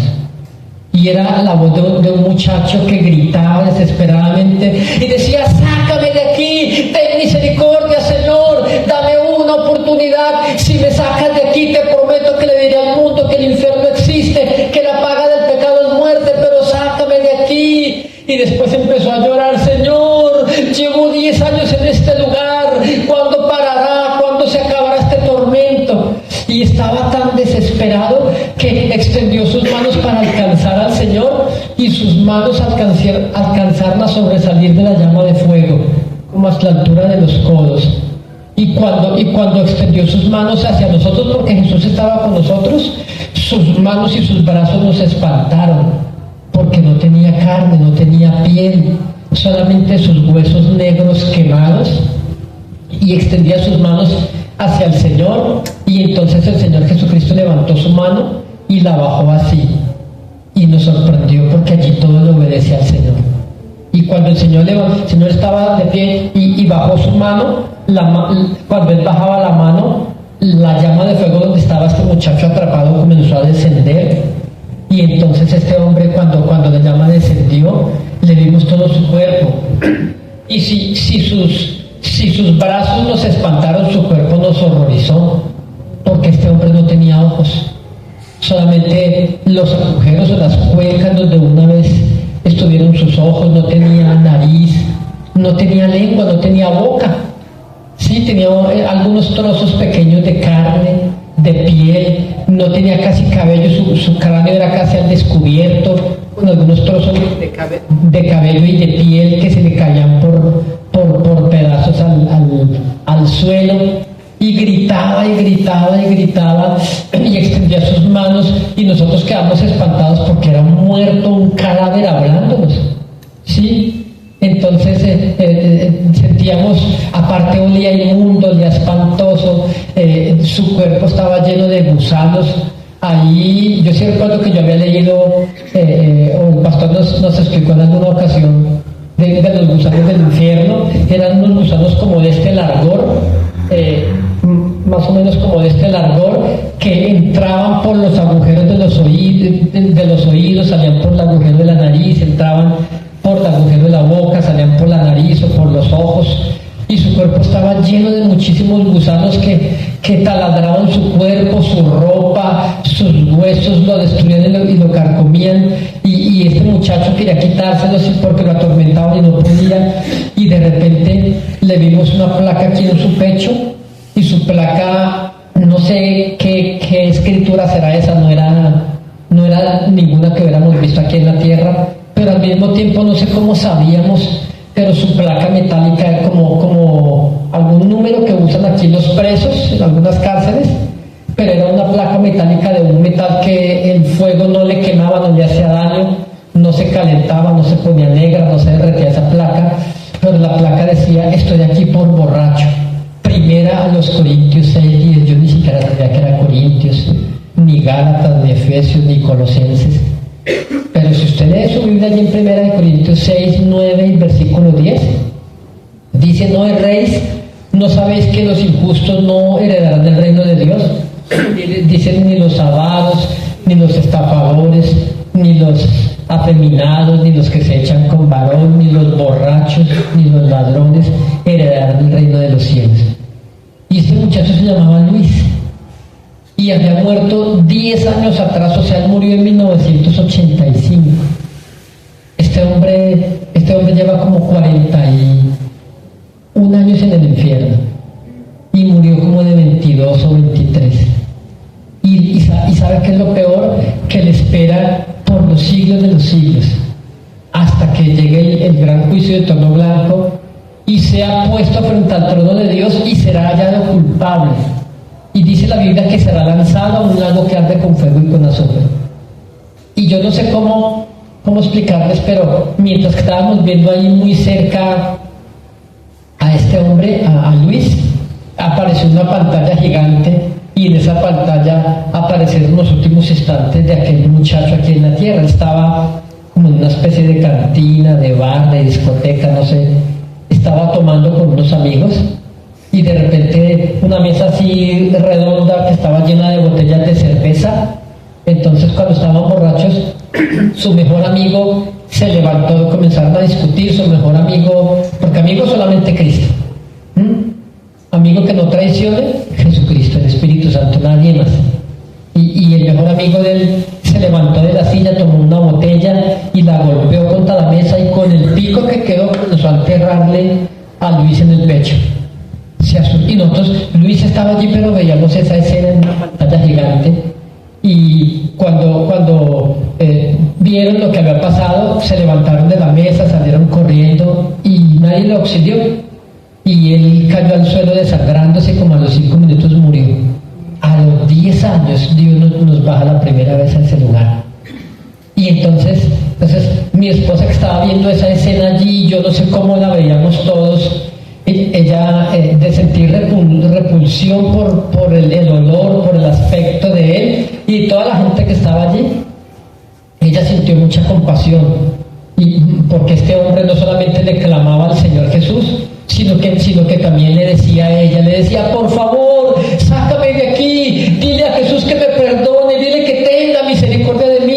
Y era la voz de un muchacho que gritaba desesperadamente y decía: sácame de aquí, ten misericordia, Señor, dame una oportunidad. Si me sacas de aquí, te prometo que le diré al mundo que el infierno existe, que la paga del pecado es muerte, pero sácame de aquí. Y después empezó a llorar: Señor, llevo 10 años en este lugar, ¿cuándo parará? ¿Cuándo se acabará este tormento? Y estaba tan desesperado que extendió sus manos para alcanzar al Señor, y sus manos alcanzaron a sobresalir de la llama de fuego, como hasta la altura de los codos. Y cuando extendió sus manos hacia nosotros, porque Jesús estaba con nosotros, sus manos y sus brazos nos espantaron, porque no tenía carne, no tenía piel, solamente sus huesos negros quemados, y extendía sus manos hacia el Señor. Y entonces el Señor Jesucristo levantó su mano y la bajó así, y nos sorprendió porque allí todo le obedecía al Señor. Y cuando el Señor estaba de pie y bajó su mano, cuando él bajaba la mano, la llama de fuego donde estaba este muchacho atrapado comenzó a descender. Y entonces este hombre, cuando la llama descendió, le vimos todo su cuerpo. Y si sus brazos nos espantaron, su cuerpo nos horrorizó, porque este hombre no tenía ojos, solamente los agujeros o las cuencas donde una vez estuvieron sus ojos. No tenía nariz, no tenía lengua, no tenía boca. Sí, tenía algunos trozos pequeños de carne, de piel, no tenía casi cabello, su cráneo era casi al descubierto, con algunos trozos de cabello y de piel que se le caían por pedazos al suelo. Y gritaba y gritaba y gritaba y extendía sus manos, y nosotros quedamos espantados porque era un muerto, un cadáver hablándonos. ¿Sí? Entonces sentíamos, aparte olía inmundo, olía espantoso, su cuerpo estaba lleno de gusanos. Ahí yo sí recuerdo que yo había leído, o el pastor nos explicó en alguna ocasión de los gusanos del infierno. Eran unos gusanos como de este largor, más o menos como de este largor, que entraban por los agujeros de los oídos, salían por el agujero de la nariz, entraban por el agujero de la boca, salían por la nariz o por los ojos, y su cuerpo estaba lleno de muchísimos gusanos que taladraban su cuerpo, su ropa, sus huesos lo destruían y lo carcomían. Y este muchacho quería quitárselos porque lo atormentaban y no podía, y de repente le vimos una placa aquí en su pecho, y su placa, no sé qué escritura será esa, no era ninguna que hubiéramos visto aquí en la tierra, pero al mismo tiempo no sé cómo sabíamos, pero su placa metálica era como algún número que usan aquí los presos en algunas cárceles, pero era una placa metálica de un metal que el fuego no le quemaba, no le hacía daño, no se calentaba, no se ponía negra, no se derretía esa placa, pero la placa decía: estoy aquí por borracho. Primera a los Corintios 6:10, yo ni siquiera sabía que era Corintios, ni Gálatas, ni Efesios, ni Colosenses. Pero si usted lee su Biblia allí en Primera de Corintios 6, 9 y versículo 10, dice: ¿no erréis? ¿No sabéis que los injustos no heredarán el reino de Dios? Dicen: ni los avaros, ni los estafadores, ni los afeminados, ni los que se echan con varón, ni los borrachos, ni los ladrones heredarán el reino de los cielos. Y este muchacho se llamaba Luis, y había muerto 10 años atrás, o sea, él murió en 1985. Este hombre lleva como 41 años en el infierno, y murió como de 22 o 23. Y sabe qué es lo peor, que le espera por los siglos de los siglos, hasta que llegue el gran juicio de trono blanco y sea puesto frente al trono de Dios y será hallado culpable. Y dice la Biblia que será lanzado a un lago que arde con fuego y con azufre. Y yo no sé cómo explicarles, pero mientras que estábamos viendo ahí muy cerca a este hombre, a Luis, apareció una pantalla gigante, y en esa pantalla aparecieron los últimos instantes de aquel muchacho aquí en la tierra. Él estaba como en una especie de cantina, de bar, de discoteca, no sé, estaba tomando con unos amigos, y de repente una mesa así redonda que estaba llena de botellas de cerveza. Entonces, cuando estaban borrachos, su mejor amigo se levantó y comenzaron a discutir. Su mejor amigo, porque amigo solamente Cristo, amigo que no traicione, Jesucristo, el Espíritu Santo, nadie más. Y el mejor amigo de él se levantó de la silla, tomó una botella y la golpeó contra la mesa, y con el pico que quedó comenzó a enterrarle a Luis en el pecho. Y nosotros, Luis estaba allí, pero veíamos esa escena en una pantalla gigante. Y cuando vieron lo que había pasado, se levantaron de la mesa, salieron corriendo y nadie lo auxilió. Y él cayó al suelo desangrándose, como a los 5 minutos murió. A los 10 años Dios nos baja la primera vez a ese lugar. Y entonces mi esposa, que estaba viendo esa escena allí, yo no sé cómo la veíamos todos, ella de sentir repulsión por el olor, por el aspecto de él y toda la gente que estaba allí, ella sintió mucha compasión, y porque este hombre no solamente le clamaba al Señor Jesús, sino que también le decía a ella, por favor, sácame de aquí, dile a Jesús que me perdone, dile que tenga misericordia de mí,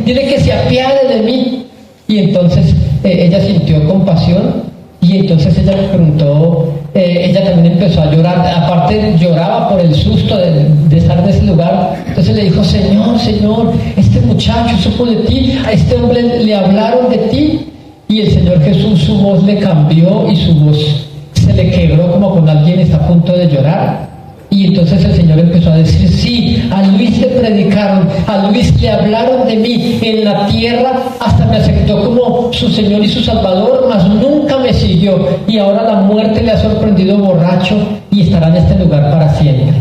dile que se apiade de mí. Y entonces ella sintió compasión. Y entonces ella me preguntó, ella también empezó a llorar, aparte lloraba por el susto de estar en ese lugar. Entonces le dijo, Señor, este muchacho supo de ti, a este hombre le hablaron de ti. Y el Señor Jesús, su voz le cambió y su voz se le quebró como cuando alguien está a punto de llorar. Y entonces el Señor empezó a decir, sí, a Luis le predicaron, a Luis le hablaron de mí en la tierra, hasta me aceptó como su Señor y su Salvador, mas nunca me siguió, y ahora la muerte le ha sorprendido borracho y estará en este lugar para siempre.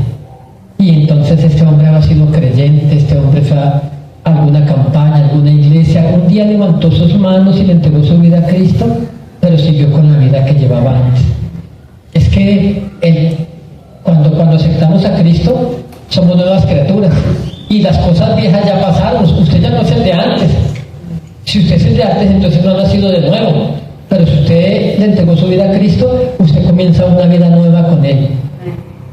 Y entonces este hombre había sido creyente, este hombre fue a alguna campaña, alguna iglesia, un día levantó sus manos y le entregó su vida a Cristo, pero siguió con la vida que llevaba antes. Es que cuando aceptamos a Cristo, somos nuevas criaturas, y las cosas viejas ya pasaron. Usted ya no es el de antes. Si usted es el de antes, entonces no ha nacido de nuevo, pero si usted le entregó su vida a Cristo, usted comienza una vida nueva con Él.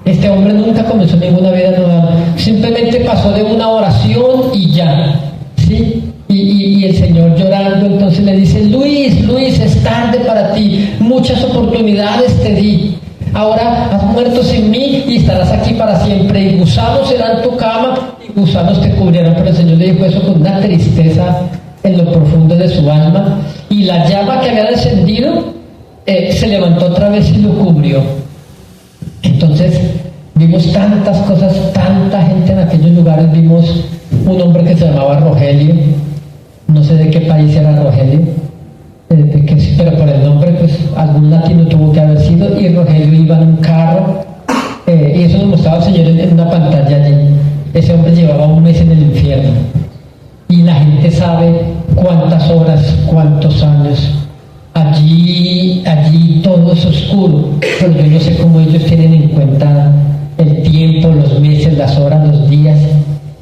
Este hombre nunca comenzó ninguna vida nueva, simplemente pasó de una oración y ya, ¿sí? Y el Señor, llorando, entonces le dice, Luis, es tarde para ti, muchas oportunidades te di. Ahora has muerto sin mí y estarás aquí para siempre, y gusanos serán tu cama y gusanos te cubrirán. Pero el Señor le dijo eso con una tristeza en lo profundo de su alma, y la llama que había descendido se levantó otra vez y lo cubrió. Entonces vimos tantas cosas, tanta gente en aquellos lugares. Vimos un hombre que se llamaba Rogelio, no sé de qué país era Rogelio, pero por el nombre pues algún latino tuvo que haber sido. Y Rogelio iba en un carro, y eso nos mostraba el Señor en una pantalla allí. Ese hombre llevaba un mes en el infierno, y la gente sabe cuántas horas, cuántos años. Allí todo es oscuro, pero yo no sé cómo ellos tienen en cuenta el tiempo, los meses, las horas, los días.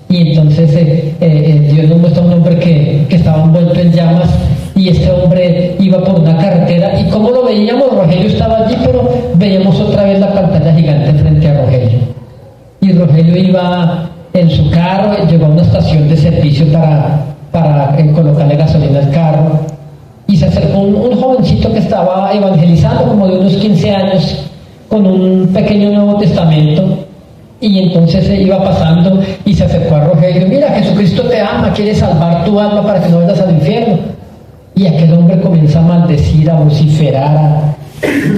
Y entonces Dios nos muestra un hombre que estaba envuelto en llamas, y este hombre iba por una carretera, y como lo veíamos, Rogelio estaba allí, pero veíamos otra vez la pantalla gigante frente a Rogelio. Y Rogelio iba en su carro, llegó a una estación de servicio para colocarle gasolina al carro, y se acercó un jovencito que estaba evangelizando, como de unos 15 años, con un pequeño Nuevo Testamento. Y entonces se iba pasando y se acercó a Rogelio, mira, Jesucristo te ama, quiere salvar tu alma para que no vayas al infierno. Y aquel hombre comienza a maldecir, a vociferar,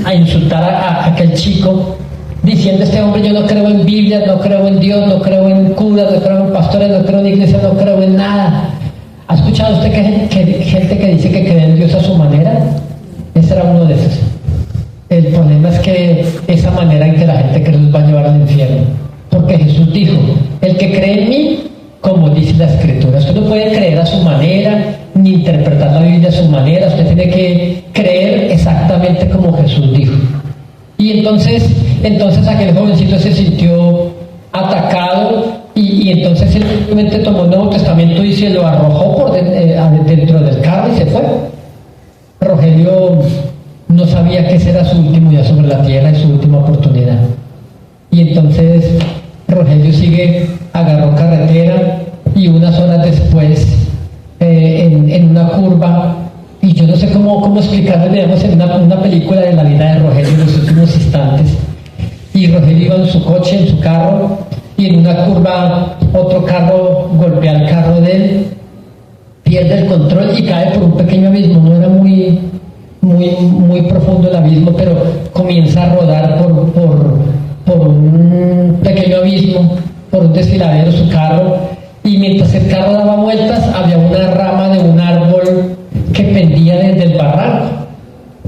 a insultar a aquel chico, diciendo, este hombre, yo no creo en Biblia, no creo en Dios, no creo en curas, no creo en pastores, no creo en iglesia, no creo en nada. ¿Ha escuchado usted que gente que dice que cree en Dios a su manera? Ese era uno de esos. El problema es que esa manera en que la gente cree los va a llevar al infierno. Porque Jesús dijo, el que cree en mí, como dice la Escritura, usted no puede creer a su manera, ni interpretar la Biblia a su manera, usted tiene que creer exactamente como Jesús dijo. Y entonces aquel jovencito se sintió atacado y entonces él simplemente tomó el Nuevo Testamento y se lo arrojó dentro del carro y se fue. Rogelio no sabía que ese era su último día sobre la tierra y su última oportunidad. Y entonces Rogelio agarró carretera y unas horas después en una curva, y yo no sé cómo explicarlo, digamos, en una película de la vida de Rogelio en los últimos instantes, y Rogelio iba en su coche, en su carro, y en una curva otro carro golpea el carro de él, pierde el control y cae por un pequeño abismo. No era muy profundo el abismo, pero comienza a rodar por un pequeño abismo, por un desfiladero su carro, y mientras el carro daba vueltas había una rama de un árbol que pendía desde el barranco.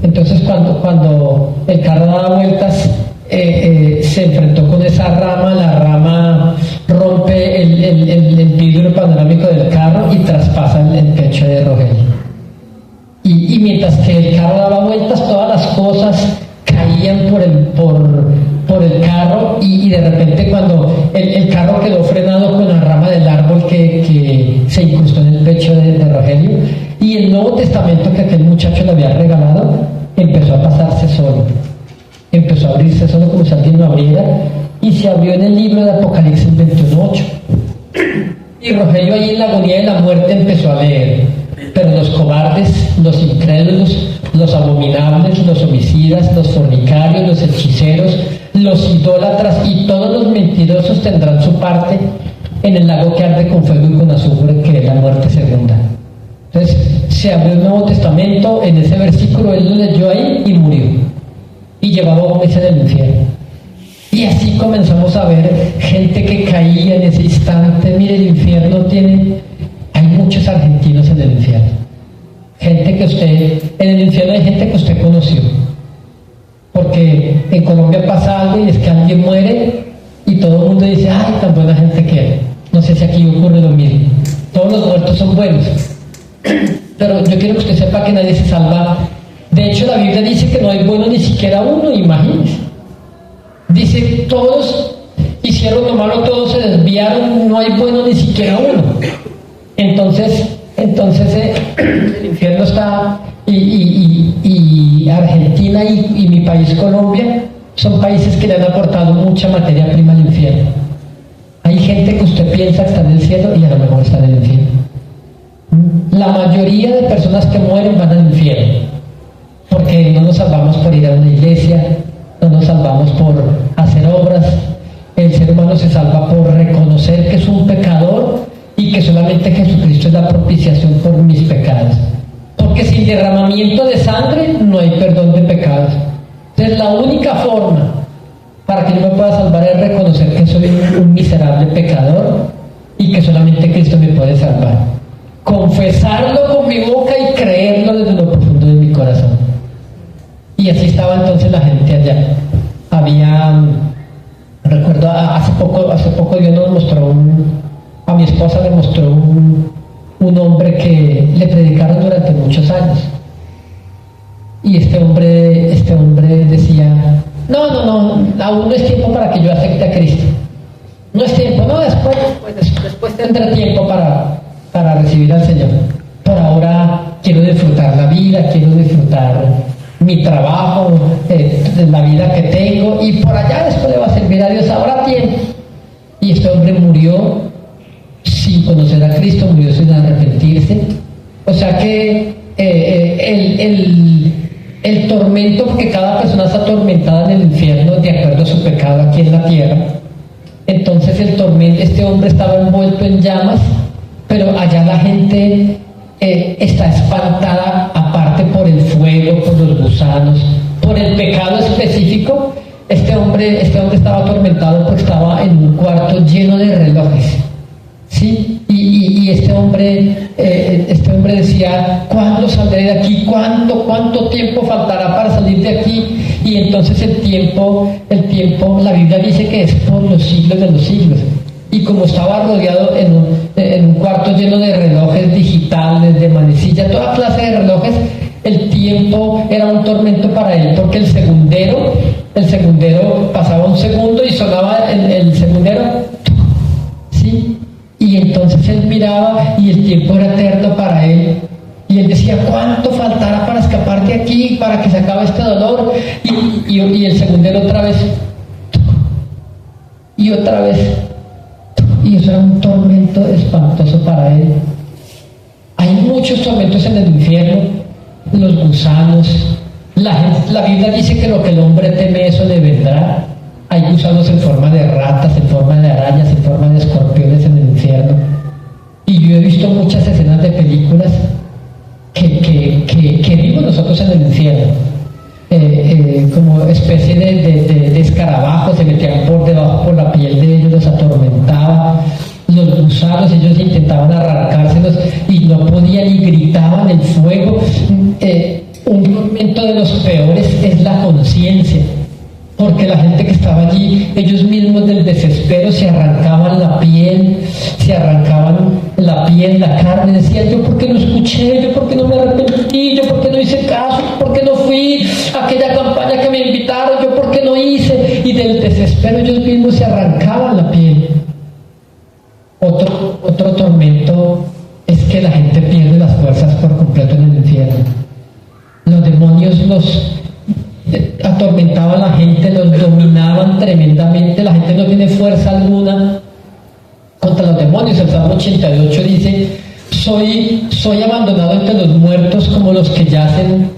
Entonces cuando el carro daba vueltas se enfrentó con esa rama, la rama rompe el vidrio panorámico del carro y traspasa el pecho de Rogelio. Y mientras que el carro daba vueltas, todas las cosas caían por el carro, y de repente cuando el carro quedó frenado con la rama del árbol que se incrustó en el pecho de Rogelio, y el Nuevo Testamento que aquel muchacho le había regalado empezó a pasarse solo, empezó a abrirse solo como si alguien lo abriera, y se abrió en el libro de Apocalipsis 21:8. Y Rogelio ahí en la agonía de la muerte empezó a leer: pero los cobardes, los incrédulos, los abominables, los homicidas, los fornicarios, los hechiceros, los idólatras y todos los mentirosos tendrán su parte en el lago que arde con fuego y con azufre, que es la muerte segunda. Entonces se abrió el Nuevo Testamento, en ese versículo él lo leyó ahí y murió, y llevaba un mes en el infierno. Y así comenzamos a ver gente que caía en ese instante. Mire, el infierno hay muchos argentinos en el infierno. En el infierno hay gente que usted conoció. Porque en Colombia pasa algo y es que alguien muere y todo el mundo dice, ay, tan buena gente que era. No sé si aquí ocurre lo mismo. Todos los muertos son buenos. Pero yo quiero que usted sepa que nadie se salva. De hecho, la Biblia dice que no hay bueno ni siquiera uno, imagínese. Dice, todos hicieron lo malo, todos se desviaron, no hay bueno ni siquiera uno. Entonces el infierno está, y Argentina y mi país Colombia son países que le han aportado mucha materia prima al infierno. Hay gente que usted piensa que está en el cielo y a lo mejor está en el infierno. La mayoría de personas que mueren van al infierno porque no nos salvamos por ir a una iglesia, no nos salvamos por hacer obras. El ser humano se salva por reconocer que es un pecador y que solamente Jesucristo es la propiciación por mis pecados. Porque sin derramamiento de sangre no hay perdón de pecados. Entonces la única forma para que yo me pueda salvar es reconocer que soy un miserable pecador y que solamente Cristo me puede salvar. Confesarlo con mi boca y creerlo desde lo profundo de mi corazón. Y así estaba entonces la gente allá. Recuerdo hace poco Dios nos mostró a mi esposa le mostró un hombre que le predicaron durante muchos años. Y este hombre decía, no, aún no es tiempo para que yo acepte a Cristo. No es tiempo, no, después tendré tiempo para recibir al Señor. Por ahora quiero disfrutar la vida, quiero disfrutar mi trabajo, la vida que tengo, y por allá después le va a servir a Dios, ahora tiempo. Y este hombre murió sin conocer a Cristo, murió sin arrepentirse. O sea que el tormento, porque cada persona está atormentada en el infierno de acuerdo a su pecado aquí en la tierra. Entonces este hombre estaba envuelto en llamas, pero allá la gente está espantada, aparte por el fuego, por los gusanos, por el pecado específico. Este hombre estaba atormentado porque estaba en un cuarto lleno de relojes, ¿sí? Y este hombre decía, ¿cuándo saldré de aquí? ¿Cuánto tiempo faltará para salir de aquí? Y entonces el tiempo, la Biblia dice que es por los siglos de los siglos. Y como estaba rodeado en un cuarto lleno de relojes digitales, de manecillas, toda clase de relojes, el tiempo era un tormento para él, porque el segundero pasaba un segundo y sonaba el segundero, ¿sí? Y entonces él miraba y el tiempo era eterno para él. Y él decía, ¿cuánto faltará para escapar de aquí, para que se acabe este dolor? Y el segundero otra vez, y otra vez. Y eso era un tormento espantoso para él. Hay muchos tormentos en el infierno, los gusanos. La Biblia dice que lo que el hombre teme, eso le vendrá. Hay gusanos en forma de ratas, en forma de arañas, en forma de escorpiones en el infierno. Y yo he visto muchas escenas de películas que vimos nosotros en el infierno. Como especie de escarabajos, se metían por debajo, por la piel de ellos, los atormentaba. Los gusanos, ellos intentaban arrancárselos y no podían y gritaban el fuego. Un tormento de los peores es la conciencia, porque la gente que estaba allí, ellos mismos del desespero se arrancaban la piel, la carne, decían, yo por qué no escuché, yo por qué no me arrepentí, yo por qué no hice caso, por qué no fui a aquella campaña que me invitaron, yo por qué no hice, y del desespero ellos mismos se arrancaban la piel. Otro tormento es que la gente pierde las fuerzas por completo en el infierno. Los demonios los atormentaban a la gente, los dominaban tremendamente, la gente no tiene fuerza alguna contra los demonios. El Salmo 88 dice, soy abandonado entre los muertos como los que yacen,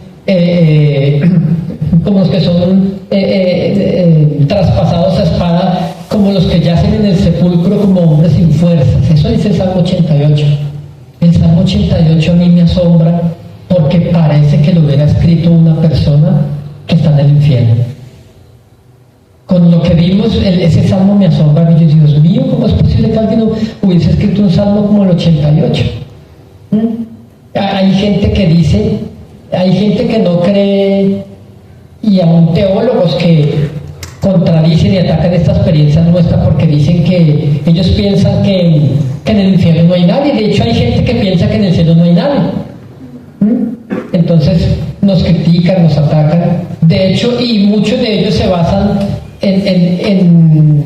como los que son traspasados a espada, como los que yacen en el sepulcro como hombres sin fuerzas. Eso dice el Salmo 88. El Salmo 88 a mí me asombra porque parece que lo hubiera escrito una persona que está en el infierno. Con lo que vimos, ese salmo me asombra. Y yo digo, Dios mío, ¿cómo es posible que alguien hubiese escrito un salmo como el 88? Hay gente que dice, hay gente que no cree, y aún teólogos que contradicen y atacan esta experiencia nuestra porque dicen que ellos piensan que en el infierno no hay nadie. De hecho, hay gente que piensa que en el cielo no hay nadie. Entonces nos critican, nos atacan. De hecho, y muchos de ellos se basan en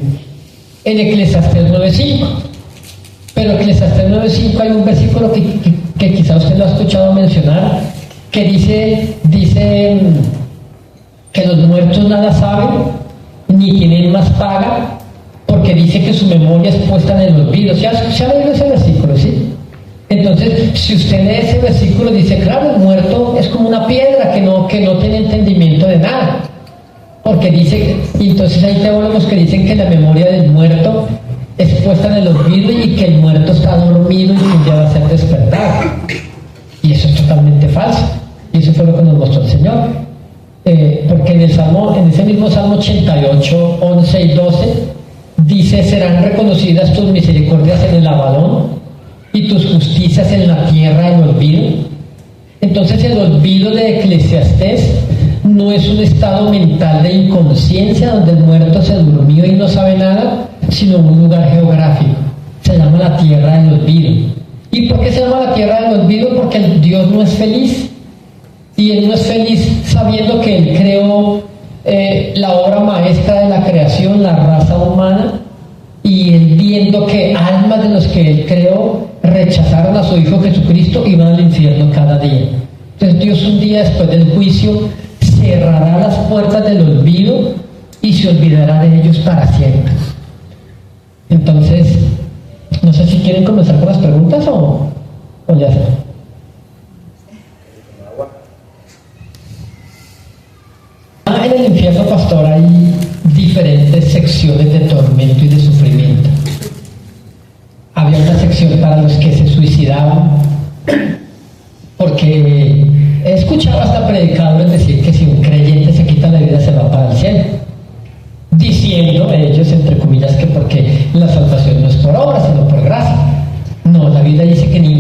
Eclesiastés 9:5. Pero Eclesiastés 9:5 hay un versículo que quizá usted lo ha escuchado mencionar, que dice que los muertos nada saben, ni tienen más paga, porque dice que su memoria es puesta en el olvido. ¿Se ha leído ese versículo, sí? Entonces, si usted lee ese versículo, dice, claro, el muerto es como una piedra que no tiene entendimiento de nada. Porque dice, y entonces hay teólogos que dicen que la memoria del muerto es puesta en el olvido y que el muerto está dormido y que un día va a ser despertado. Y eso es totalmente falso. Y eso fue lo que nos mostró el Señor. Porque en ese mismo Salmo 88, 11 y 12, dice, serán reconocidas tus misericordias en el Abadón y tus justicias en la tierra del olvido. Entonces el olvido de Eclesiastés no es un estado mental de inconsciencia donde el muerto se durmió y no sabe nada, sino un lugar geográfico. Se llama la tierra del olvido. ¿Y por qué se llama la tierra del olvido? Porque Dios no es feliz. Y Él no es feliz sabiendo que Él creó la obra maestra de la creación, la raza humana, y Él viendo que almas de los que Él creó rechazaron a su Hijo Jesucristo y van al infierno cada día. Entonces Dios un día después del juicio cerrará las puertas del olvido y se olvidará de ellos para siempre. Entonces, no sé si quieren comenzar con las preguntas o ya sé. En el infierno, pastor, hay diferentes secciones de tormento y de sufrimiento. Había una sección para los que se suicidaban, porque he escuchado hasta predicadores decir que si un creyente se quita la vida se va para el cielo, diciendo ellos, entre comillas, que porque la salvación no es por obra, sino por gracia. No, la Biblia dice que ni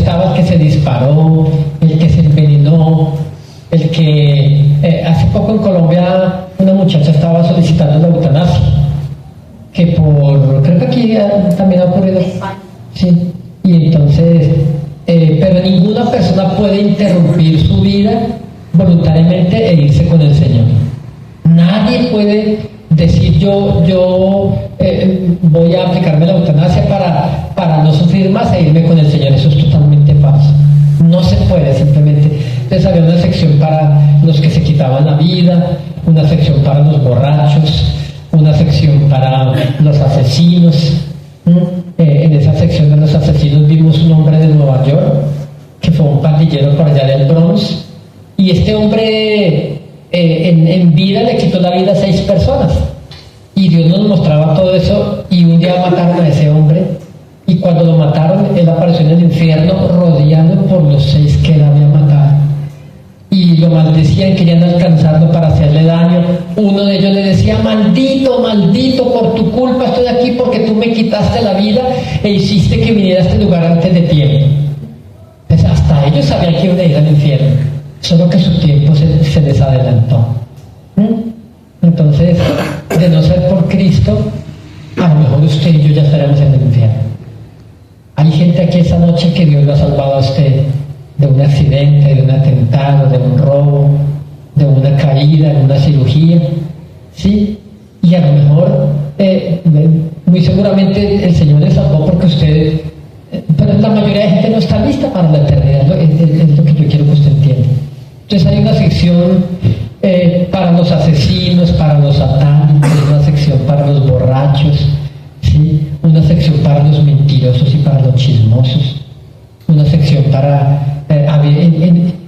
estaba el que se disparó, el que se envenenó, el que hace poco en Colombia una muchacha estaba solicitando la eutanasia, que creo que aquí también ha ocurrido. Sí, y entonces, pero ninguna persona puede interrumpir su vida voluntariamente e irse con el Señor. Nadie puede decir yo voy a aplicarme la eutanasia para no sufrir más e irme con el Señor. Eso es totalmente falso. No se puede simplemente. Entonces había una sección para los que se quitaban la vida, una sección para los borrachos, una sección para los asesinos. En esa sección de los asesinos vimos un hombre de Nueva York que fue un pandillero por allá del Bronx, y este hombre en vida le quitó la vida a 6 personas, y Dios nos mostraba todo eso, y un día mataron a ese hombre, y cuando lo mataron él apareció en el infierno rodeado por los 6 que él había matado, y lo maldecían, querían alcanzarlo para hacerle daño. Uno de ellos le decía: maldito, maldito, por tu culpa estoy aquí, porque tú me quitaste la vida e hiciste que viniera a este lugar antes de tiempo. Pues hasta ellos sabían que iban a ir al infierno, solo que su tiempo se les adelantó. Entonces, de no ser por Cristo, a lo mejor usted y yo ya estaremos en el infierno. Hay gente aquí esta noche que Dios lo ha salvado a usted de un accidente, de un atentado, de un robo, de una caída, de una cirugía, ¿sí? Y a lo mejor, muy seguramente el Señor le salvó porque usted, pero la mayoría de gente no está lista para la eternidad, es lo que yo quiero que usted entienda. Entonces hay una sección para los asesinos, para los satánicos, una sección para los borrachos, ¿sí? Una sección para los mentirosos y para los chismosos, una sección para...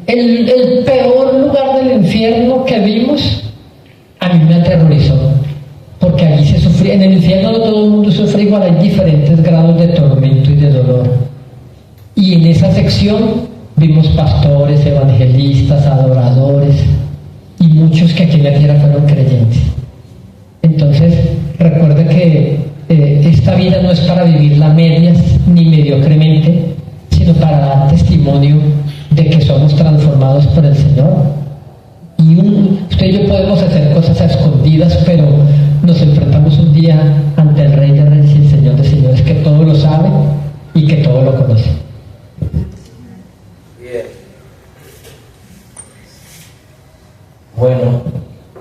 el peor lugar del infierno que vimos, a mí me aterrorizó, porque allí se sufría. En el infierno no todo el mundo sufre igual, hay diferentes grados de tormento y de dolor. Y en esa sección vimos pastores, evangelistas, adoradores, y muchos que aquí en la tierra fueron creyentes. Entonces, recuerde que esta vida no es para vivirla a medias ni mediocremente, sino para dar testimonio de que somos transformados por el Señor. Y usted y yo podemos hacer cosas a escondidas, pero nos enfrentamos un día ante el Rey de Reyes y el Señor de Señores, que todo lo sabe y que todo lo conoce. Bien. Bueno,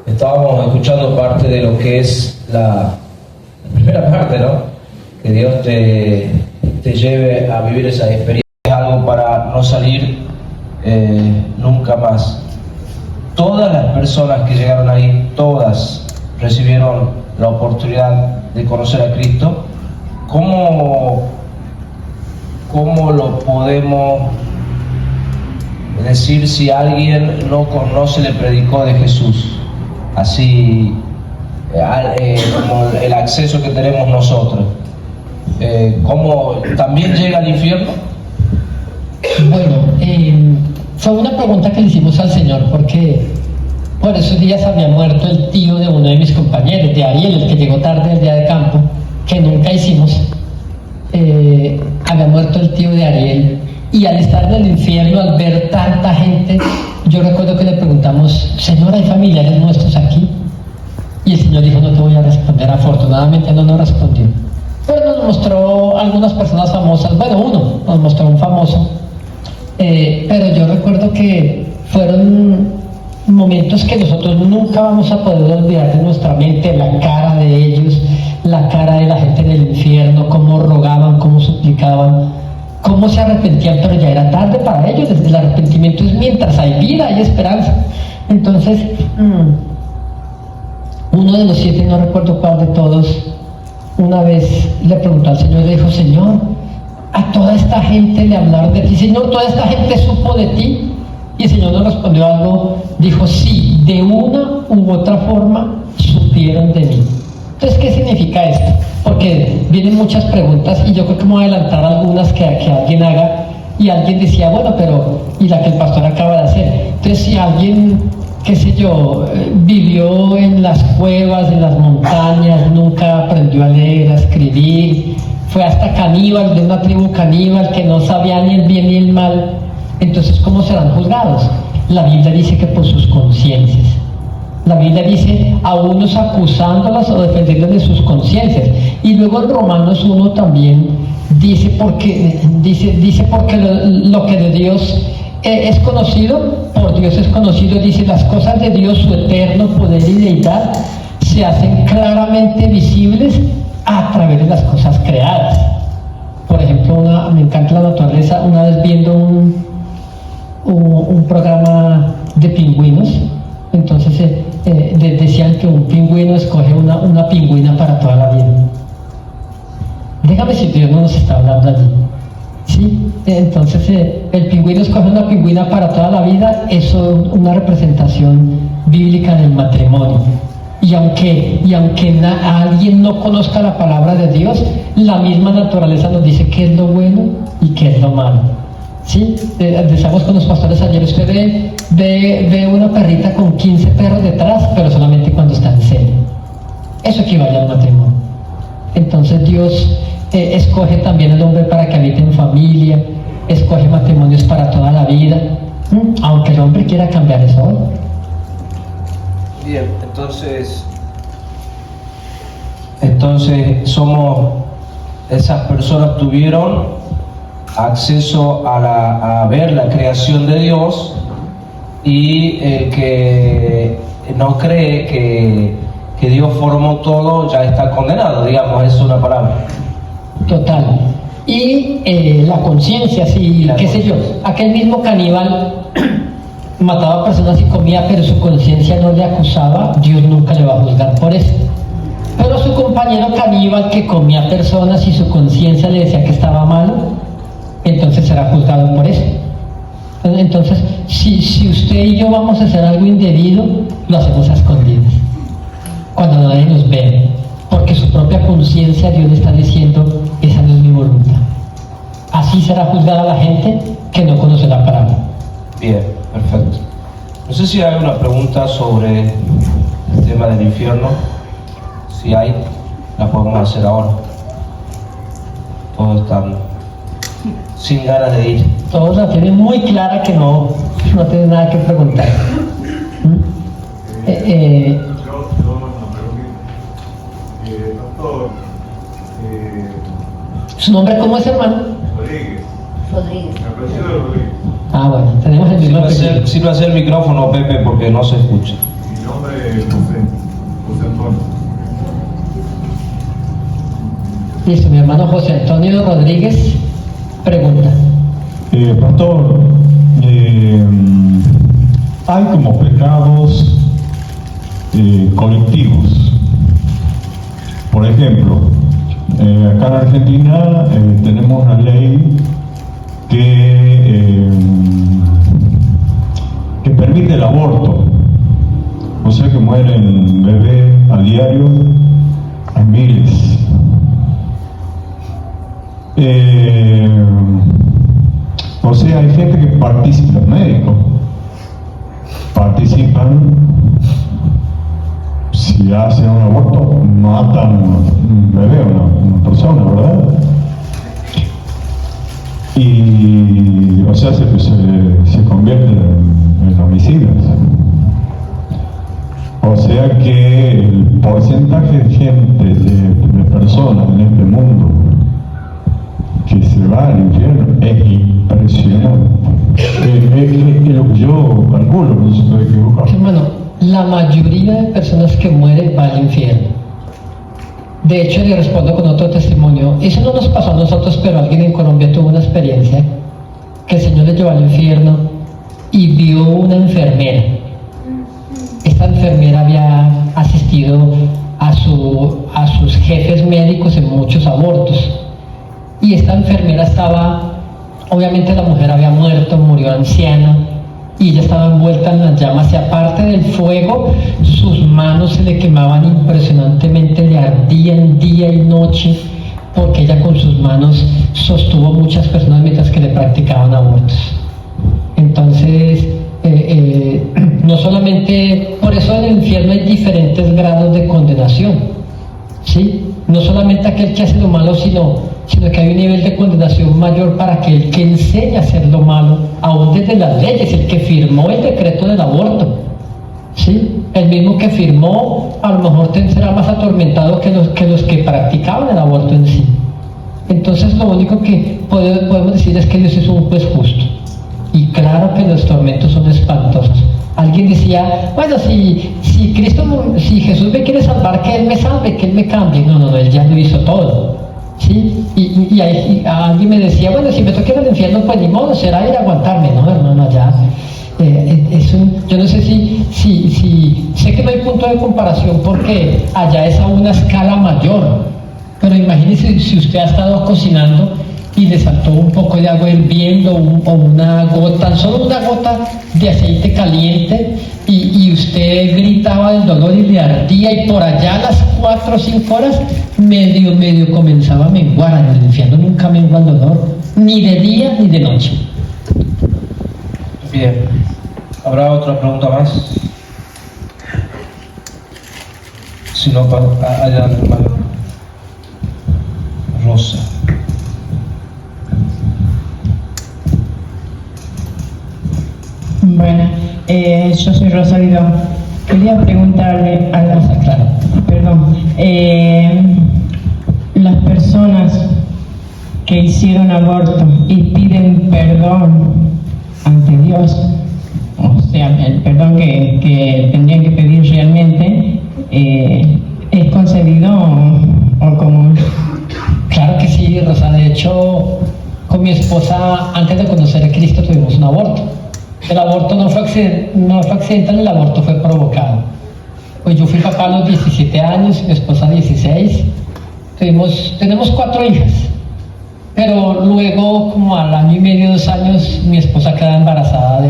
estábamos escuchando parte de lo que es la primera parte, ¿no? Que Dios te lleve a vivir esa experiencia. Algo para no salir nunca más. Todas las personas que llegaron ahí, todas recibieron la oportunidad de conocer a Cristo. ¿Cómo lo podemos decir si alguien no conoce, le predicó de Jesús? Así como el acceso que tenemos nosotros. ¿Cómo también llega al infierno? Bueno, fue una pregunta que le hicimos al Señor, porque por esos días había muerto el tío de uno de mis compañeros, de Ariel, el que llegó tarde el día de campo, que nunca hicimos. Había muerto el tío de Ariel, y al estar en el infierno, al ver tanta gente, yo recuerdo que le preguntamos: Señor, ¿hay familiares nuestros aquí? Y el Señor dijo: no te voy a responder. Afortunadamente no nos respondió, pero nos mostró algunas personas famosas. Bueno, uno nos mostró un famoso, pero yo recuerdo que fueron momentos que nosotros nunca vamos a poder olvidar de nuestra mente. La cara de ellos, la cara de la gente en el infierno, cómo rogaban, cómo suplicaban, cómo se arrepentían, pero ya era tarde para ellos. El arrepentimiento es mientras hay vida, hay esperanza. Entonces, uno de los 7, no recuerdo cuál de todos, una vez le preguntó al Señor, le dijo: Señor, a toda esta gente le hablaron de ti, Señor, toda esta gente supo de ti. Y el Señor nos respondió algo, dijo: sí, de una u otra forma supieron de mí. Entonces, ¿qué significa esto? Porque vienen muchas preguntas y yo creo que me voy a adelantar algunas que alguien haga, y alguien decía: bueno, pero ¿y la que el pastor acaba de hacer? Entonces, si alguien, qué sé yo, vivió en las cuevas, en las montañas, nunca aprendió a leer, a escribir, fue hasta caníbal, de una tribu caníbal que no sabía ni el bien ni el mal. Entonces, ¿cómo serán juzgados? La Biblia dice que por sus conciencias. La Biblia dice a unos acusándolas o defendiéndolas de sus conciencias. Y luego en Romanos 1 también dice porque lo que de Dios es conocido, por Dios es conocido, dice las cosas de Dios, su eterno poder y deidad se hacen claramente visibles a través de las cosas creadas. Por ejemplo, me encanta la naturaleza. Una vez viendo un programa de pingüinos, entonces decían que un pingüino escoge una pingüina para toda la vida. Déjame si Dios no nos está hablando allí. ¿Sí? Entonces el pingüino escoge una pingüina para toda la vida. Eso es una representación bíblica del matrimonio. Y aunque alguien no conozca la palabra de Dios, la misma naturaleza nos dice qué es lo bueno y qué es lo malo. ¿Sí? Decíamos con los pastores ayer, usted ve una perrita con 15 perros detrás, pero solamente cuando está en serio. Eso equivale al matrimonio. Entonces Dios escoge también al hombre para que habite en familia, escoge matrimonios para toda la vida, aunque el hombre quiera cambiar eso hoy. Bien, entonces somos, esas personas tuvieron acceso a ver la creación de Dios, y el que no cree que Dios formó todo ya está condenado, digamos, es una palabra. Total. Y la conciencia, sí, qué sé yo, aquel mismo caníbal mataba personas y comía, pero su conciencia no le acusaba, Dios nunca le va a juzgar por eso. Pero su compañero caníbal que comía personas y su conciencia le decía que estaba malo, entonces será juzgado por eso. Entonces, si usted y yo vamos a hacer algo indebido, lo hacemos a escondidas, cuando nadie nos ve, porque su propia conciencia, Dios le está diciendo, esa no es mi voluntad. Así será juzgada la gente que no conoce la palabra. Bien, perfecto. No sé si hay alguna pregunta sobre el tema del infierno. Si hay, la podemos hacer ahora. Todos están sin ganas de ir. Todos la tienen muy clara que no tienen nada que preguntar. Doctor, ¿Su nombre cómo es, hermano? Rodríguez. Rodríguez. Ah, bueno, tenemos el mismo apellido. Sirve hacer el micrófono, Pepe, porque no se escucha. Mi nombre es José Antonio. Listo, mi hermano José Antonio Rodríguez pregunta. Pastor, hay como pecados colectivos. Por ejemplo, acá en Argentina tenemos una ley que permite el aborto. O sea que mueren bebés a diario, hay miles. O sea, hay gente que participa, los médicos participan, si hacen un aborto, matan un bebé, una persona, ¿verdad? Y, o sea, se convierten en homicidas. O sea que el porcentaje de gente, de personas en este mundo que se va al infierno es impresionante. Es lo que yo calculo, no se puede equivocar. Hermano, la mayoría de personas que mueren va al infierno. De hecho, le respondo con otro testimonio. Eso no nos pasó a nosotros, pero alguien en Colombia tuvo una experiencia que el Señor le llevó al infierno y vio una enfermera. Esta enfermera había asistido a sus jefes médicos en muchos abortos. Y esta enfermera estaba, obviamente la mujer había muerto, murió anciana, y ella estaba envuelta en las llamas, y aparte del fuego, sus manos se le quemaban impresionantemente, le ardían día y noche, porque ella con sus manos sostuvo muchas personas mientras que le practicaban abortos. Entonces, no solamente, por eso en el infierno hay diferentes grados de condenación. ¿sí? No solamente aquel que hace lo malo, sino que hay un nivel de condenación mayor para aquel que enseña a hacer lo malo, aún desde las leyes, el que firmó el decreto del aborto, ¿sí? El mismo que firmó, a lo mejor será más atormentado que los que practicaban el aborto en sí. Entonces lo único que podemos decir es que Dios es un juez justo. Y claro que los tormentos son espantosos. Alguien decía, bueno, si Jesús me quiere salvar, que Él me salve, que Él me cambie. No, Él ya lo hizo todo, ¿sí? Y alguien me decía, bueno, si me toca ir al infierno, pues ni modo, será ir a aguantarme. No, hermano, allá yo no sé si sé que no hay punto de comparación porque allá es a una escala mayor, pero imagínese si usted ha estado cocinando y le saltó un poco de agua hirviendo o una gota, tan solo una gota de aceite caliente y usted gritaba del dolor y le ardía, y por allá a las 4 o 5 horas medio comenzaba a menguar. En el infierno nunca mengua el dolor, ni de día ni de noche. Bien, ¿habrá otra pregunta más? Si no, allá, hermano Rosa. Bueno, yo soy Rosa Guidón. Quería preguntarle a las personas que hicieron aborto y piden perdón ante Dios, o sea, el perdón que tendrían que pedir realmente, ¿es concedido o cómo? Claro que sí, Rosa. De hecho, con mi esposa, antes de conocer a Cristo, tuvimos un aborto. El aborto no fue accidental, el aborto fue provocado. Pues yo fui papá a los 17 años, mi esposa 16. Tenemos 4 hijas. Pero luego, como al año y medio, 2 años, mi esposa queda embarazada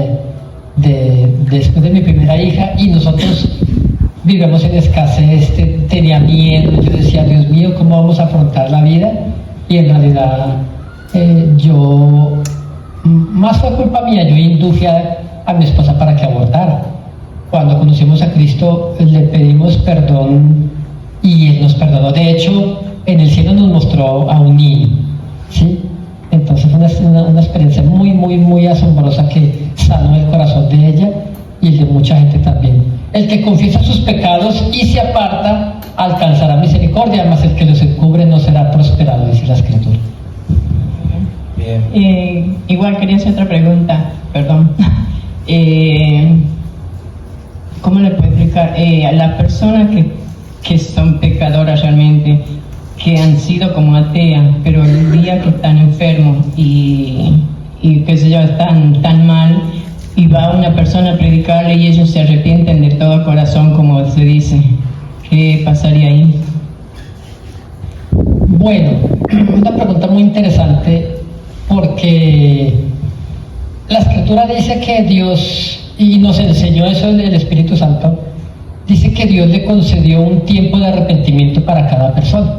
después de mi primera hija, y nosotros vivíamos en escasez, tenía miedo. Yo decía, Dios mío, ¿cómo vamos a afrontar la vida? Y en realidad más fue culpa mía, yo induje a mi esposa para que abortara. Cuando conocimos a Cristo, le pedimos perdón y Él nos perdonó. De hecho, en el cielo nos mostró a un niño, ¿sí? Entonces fue una experiencia muy asombrosa que sanó el corazón de ella y el de mucha gente también. El que confiesa sus pecados y se aparta alcanzará misericordia, mas el que los encubre no será prosperado, dice la Escritura. Igual quería hacer otra pregunta, perdón. ¿Cómo le puedo explicar? A las personas que son pecadoras realmente, que han sido como ateas, pero el día que están enfermos y qué sé yo, están tan mal, y va una persona a predicarle y ellos se arrepienten de todo corazón, como se dice, ¿qué pasaría ahí? Bueno, una pregunta muy interesante, porque la Escritura dice que Dios, y nos enseñó eso el Espíritu Santo, dice que Dios le concedió un tiempo de arrepentimiento para cada persona.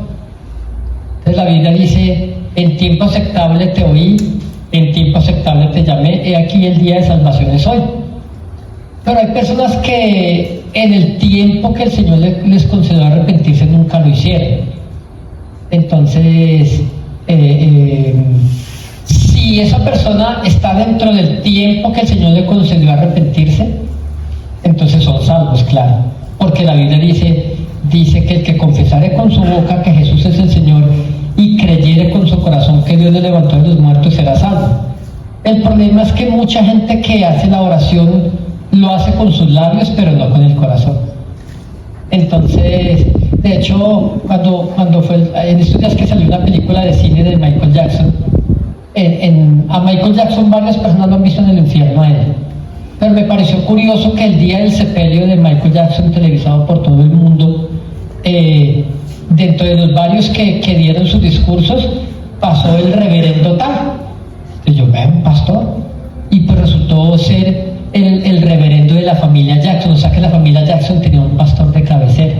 Entonces la Biblia dice, en tiempo aceptable te oí, en tiempo aceptable te llamé, he aquí el día de salvación es hoy. Pero hay personas que en el tiempo que el Señor les concedió arrepentirse nunca lo hicieron. Entonces, si esa persona está dentro del tiempo que el Señor le concedió arrepentirse, entonces son salvos, claro. Porque la Biblia dice que el que confesare con su boca que Jesús es el Señor y creyere con su corazón que Dios le levantó de los muertos será salvo. El problema es que mucha gente que hace la oración lo hace con sus labios, pero no con el corazón. Entonces, de hecho, cuando fue en estos días que salió una película de cine de Michael Jackson, a Michael Jackson varias personas lo han visto en el infierno a él. Pero me pareció curioso que el día del sepelio de Michael Jackson, televisado por todo el mundo, dentro de los varios que dieron sus discursos, pasó el reverendo tal. Entonces yo veo un pastor, y pues resultó ser el reverendo de la familia Jackson, o sea que la familia Jackson tenía un pastor de cabecera.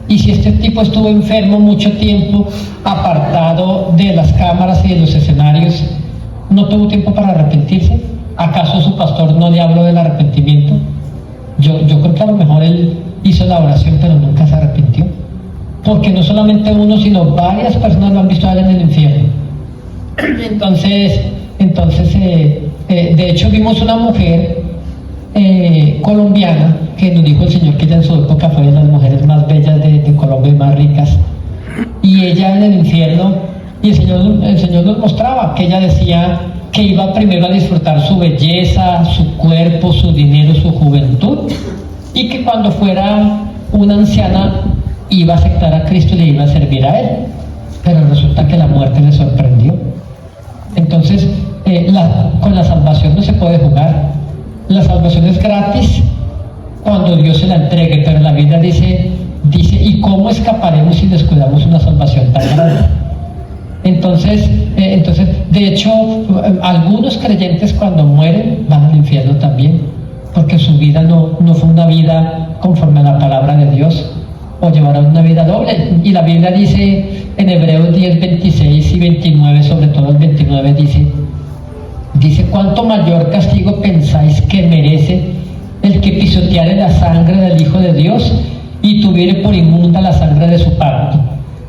Y si este tipo estuvo enfermo mucho tiempo, apartado de las cámaras y de los escenarios, ¿no tuvo tiempo para arrepentirse? ¿Acaso su pastor no le habló del arrepentimiento? Yo creo que a lo mejor él hizo la oración, pero nunca se arrepintió. porque no solamente uno, sino varias personas lo han visto a él en el infierno. Entonces, de hecho vimos una mujer colombiana que nos dijo el Señor que ella en su época fue de las mujeres más bellas de Colombia y más ricas, y ella en el infierno, y el Señor nos mostraba que ella decía que iba primero a disfrutar su belleza, su cuerpo, su dinero, su juventud, y que cuando fuera una anciana iba a aceptar a Cristo y le iba a servir a Él, pero resulta que la muerte le sorprendió. Entonces, con la salvación no se puede jugar. La salvación es gratis cuando Dios se la entregue, pero la Biblia dice, ¿y cómo escaparemos si descuidamos una salvación tan grande? Entonces, de hecho, algunos creyentes cuando mueren van al infierno también, porque su vida no fue una vida conforme a la palabra de Dios, o llevaron una vida doble. Y la Biblia dice en Hebreos 10, 26 y 29, sobre todo el 29, dice, ¿cuánto mayor castigo pensáis que merece el que pisoteare la sangre del Hijo de Dios y tuviere por inmunda la sangre de su pacto?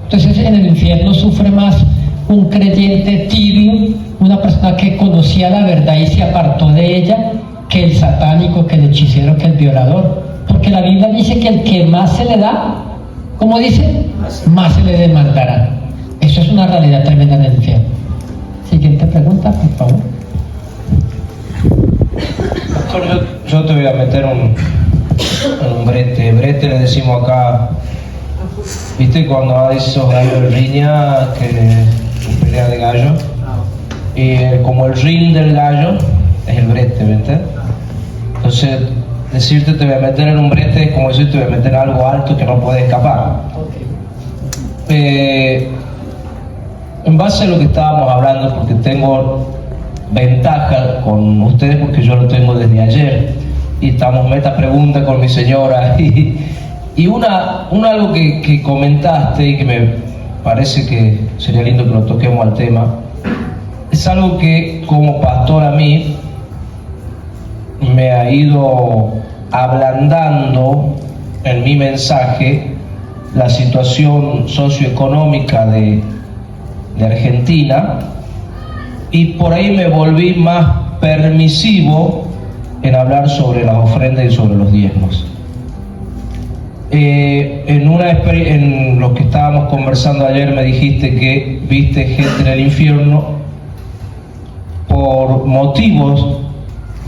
Entonces en el infierno sufre más un creyente tibio, una persona que conocía la verdad y se apartó de ella, que el satánico, que el hechicero, que el violador. Porque la Biblia dice que el que más se le da, ¿cómo dice? Más se le demandará. Eso es una realidad tremenda en el infierno. Siguiente pregunta, por favor. Yo te voy a meter un brete. Brete le decimos acá, ¿viste? Cuando hay esos gallos de riña, que pelea de gallo, y como el ring del gallo es el brete, ¿viste? Entonces, decirte te voy a meter en un brete es como decirte te voy a meter en algo alto que no puede escapar. En base a lo que estábamos hablando, porque tengo ventaja con ustedes porque yo lo tengo desde ayer y estamos meta pregunta con mi señora y algo que comentaste y que me parece que sería lindo que lo toquemos al tema, es algo que como pastor a mí me ha ido ablandando en mi mensaje la situación socioeconómica de Argentina, y por ahí me volví más permisivo en hablar sobre las ofrendas y sobre los diezmos. En lo que estábamos conversando ayer me dijiste que viste gente en el infierno por motivos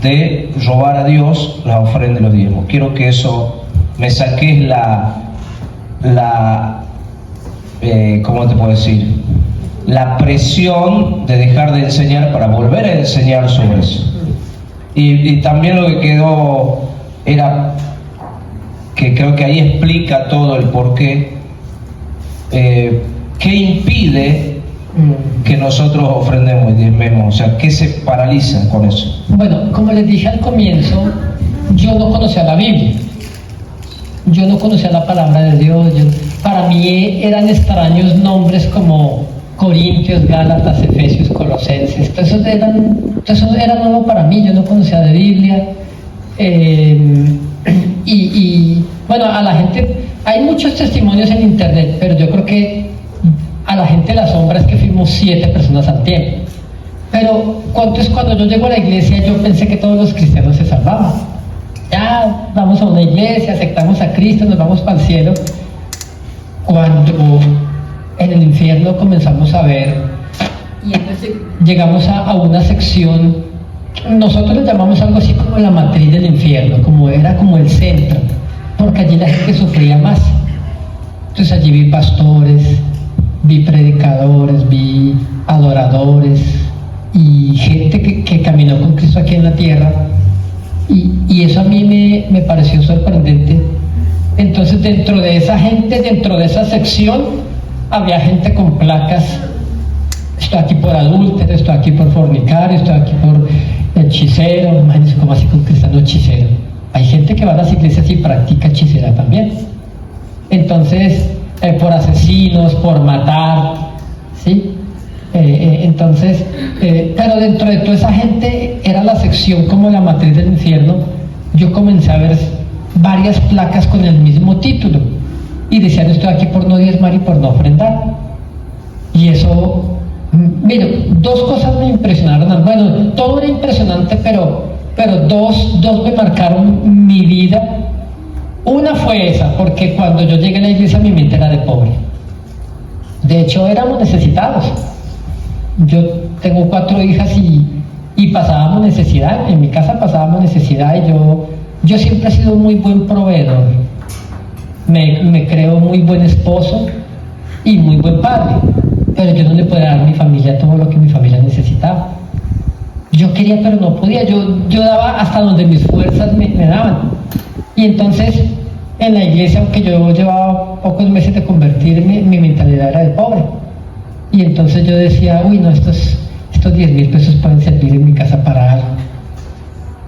de robar a Dios las ofrendas y los diezmos. Quiero que eso me saques ¿cómo te puedo decir? La presión de dejar de enseñar para volver a enseñar sobre eso. Y también lo que quedó era que creo que ahí explica todo el porqué. ¿Qué impide que nosotros ofrendemos y diezmemos? O sea, ¿qué se paraliza con eso? Bueno, como les dije al comienzo, yo no conocía la Biblia. Yo no conocía la palabra de Dios. Para mí eran extraños nombres como Corintios, Gálatas, Efesios, Colosenses. Eso era nuevo para mí. Yo no conocía de Biblia. Bueno, a la gente, hay muchos testimonios en internet, pero yo creo que a la gente le asombra es que fuimos 7 personas al tiempo. Pero cuando yo llego a la iglesia, yo pensé que todos los cristianos se salvaban. Ya vamos a una iglesia, aceptamos a Cristo, nos vamos para el cielo. Cuando en el infierno comenzamos a ver, y entonces llegamos a una sección, nosotros le llamamos algo así como la matriz del infierno, era como el centro, porque allí la gente sufría más. Entonces allí vi pastores, vi predicadores, vi adoradores y gente que caminó con Cristo aquí en la tierra, y eso a mí me pareció sorprendente. Entonces dentro de esa gente, dentro de esa sección, había gente con placas: estoy aquí por adúltero, estoy aquí por fornicario, estoy aquí por hechicero. Imagínense cómo así con cristiano hechicero. Hay gente que va a las iglesias y practica hechicera también. Entonces, por asesinos, por matar, ¿sí? Pero dentro de toda esa gente era la sección como la matriz del infierno. Yo comencé a ver varias placas con el mismo título: y decían estoy aquí por no diezmar y por no ofrendar. Y eso, mire, dos cosas me impresionaron, bueno, todo era impresionante, pero dos me marcaron mi vida. Una fue esa, porque cuando yo llegué a la iglesia mi mente era de pobre. De hecho éramos necesitados. Yo tengo 4 hijas y pasábamos necesidad, en mi casa pasábamos necesidad y yo siempre he sido muy buen proveedor. Me creo muy buen esposo y muy buen padre, pero yo no le podía dar a mi familia todo lo que mi familia necesitaba. Yo quería pero no podía, yo daba hasta donde mis fuerzas me daban. Y entonces en la iglesia, aunque yo llevaba pocos meses de convertirme, mi mentalidad era de pobre. Y entonces yo decía, uy no, estos 10.000 pesos pueden servir en mi casa para algo.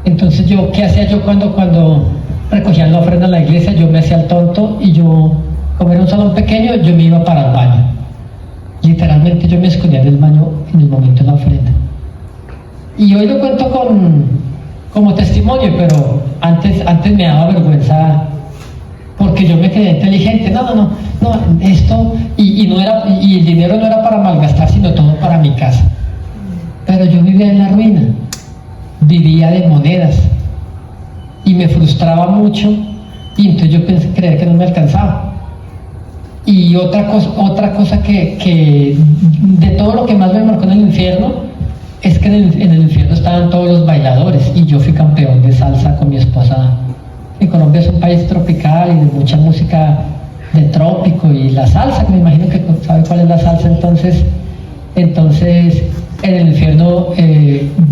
Entonces ¿qué hacía yo cuando recogían la ofrenda en la iglesia? Yo me hacía el tonto y como era un salón pequeño, yo me iba para el baño. Literalmente yo me escondía del baño en el momento de la ofrenda. Y hoy lo cuento como testimonio, pero antes me daba vergüenza porque yo me creía inteligente. No, esto, y el dinero no era para malgastar, sino todo para mi casa. Pero yo vivía en la ruina, vivía de monedas y me frustraba mucho y entonces yo creía que no me alcanzaba. Y otra cosa que de todo lo que más me marcó en el infierno es que en el infierno estaban todos los bailadores y yo fui campeón de salsa con mi esposa. Y Colombia es un país tropical y de mucha música de trópico y la salsa, que me imagino que sabe cuál es la salsa. Entonces en el infierno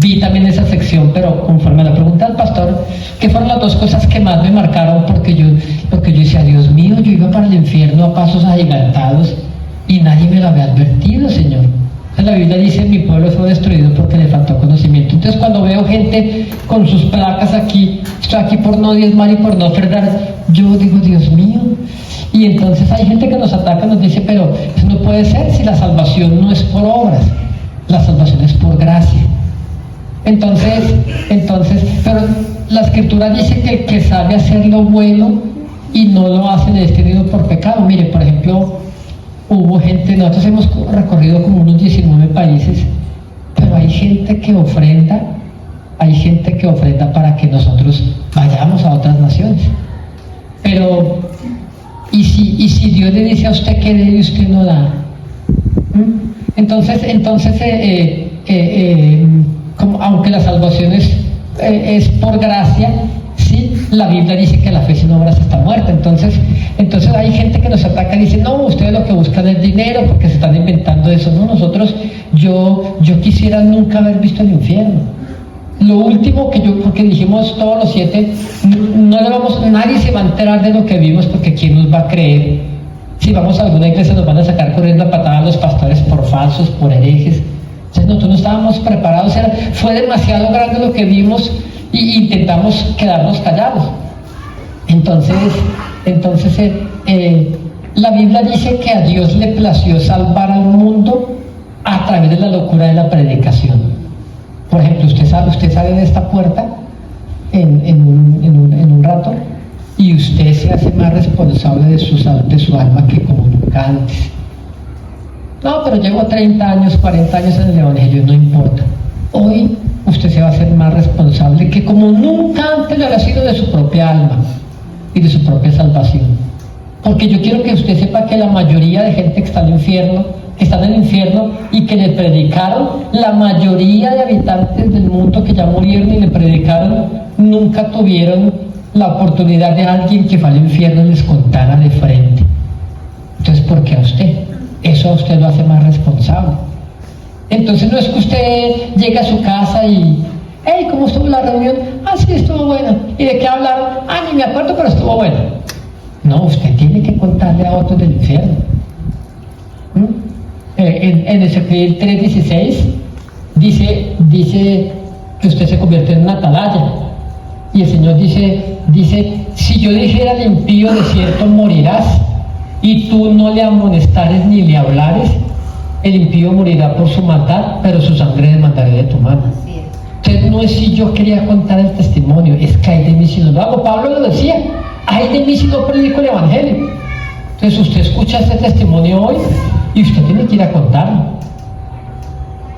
vi también esa sección, pero conforme a la pregunta del pastor, ¿qué fueron las 2 cosas que más me marcaron? Porque yo decía, Dios mío, yo iba para el infierno a pasos agigantados y nadie me lo había advertido, Señor. La Biblia dice, mi pueblo fue destruido porque le faltó conocimiento. Entonces cuando veo gente con sus placas aquí, estoy aquí por no diezmar y por no ofrendar, yo digo, Dios mío. Y entonces hay gente que nos ataca, nos dice, pero eso no puede ser si la salvación no es por obras, la salvación es por gracia. Entonces, pero la Escritura dice que el que sabe hacer lo bueno y no lo hace es tenido por pecado. Mire, por ejemplo, hubo gente, nosotros hemos recorrido como unos 19 países, pero hay gente que ofrenda para que nosotros vayamos a otras naciones. Pero, ¿y si Dios le dice a usted que dé y usted no da? Entonces, como, aunque la salvación es por gracia, ¿sí? La Biblia dice que la fe sin obras está muerta. Entonces hay gente que nos ataca y dice, no, ustedes lo que buscan es dinero porque se están inventando eso. No, nosotros, yo quisiera nunca haber visto el infierno. Lo último porque dijimos todos los 7, nadie se va a enterar de lo que vimos porque ¿quién nos va a creer? Si vamos a alguna iglesia nos van a sacar corriendo a patadas los pastores por falsos, por herejes. Entonces nosotros no estábamos preparados, fue demasiado grande lo que vimos y intentamos quedarnos callados. Entonces la Biblia dice que a Dios le plació salvar al mundo a través de la locura de la predicación. Por ejemplo, usted sale de esta puerta en un rato y usted se hace más responsable de su alma que como nunca antes. No, pero llevo 30 años, 40 años en el Evangelio, no importa. Hoy usted se va a hacer más responsable que como nunca antes lo había sido de su propia alma y de su propia salvación. Porque yo quiero que usted sepa que la mayoría de gente que está en el infierno y que le predicaron, la mayoría de habitantes del mundo que ya murieron y le predicaron, nunca tuvieron la oportunidad de alguien que fue al infierno y les contara de frente. Entonces, ¿por qué a usted? Eso a usted lo hace más responsable. Entonces no es que usted llegue a su casa y, hey, ¿cómo estuvo la reunión? Ah, sí, estuvo buena. ¿Y de qué hablaron? Ah, ni me acuerdo, pero estuvo buena. No, usted tiene que contarle a otros del infierno. En Ezequiel 3:16 dice que usted se convierte en una atalaya. Y el Señor dice, si yo dijera al impío de cierto morirás, y tú no le amonestares ni le hablares, el impío morirá por su maldad, pero su sangre demandaré de tu mano. Entonces no es si yo quería contar el testimonio, es que hay de mí si no lo hago. Pablo lo decía, hay de mí si no predico el Evangelio. Entonces usted escucha este testimonio hoy y usted tiene que ir a contarlo.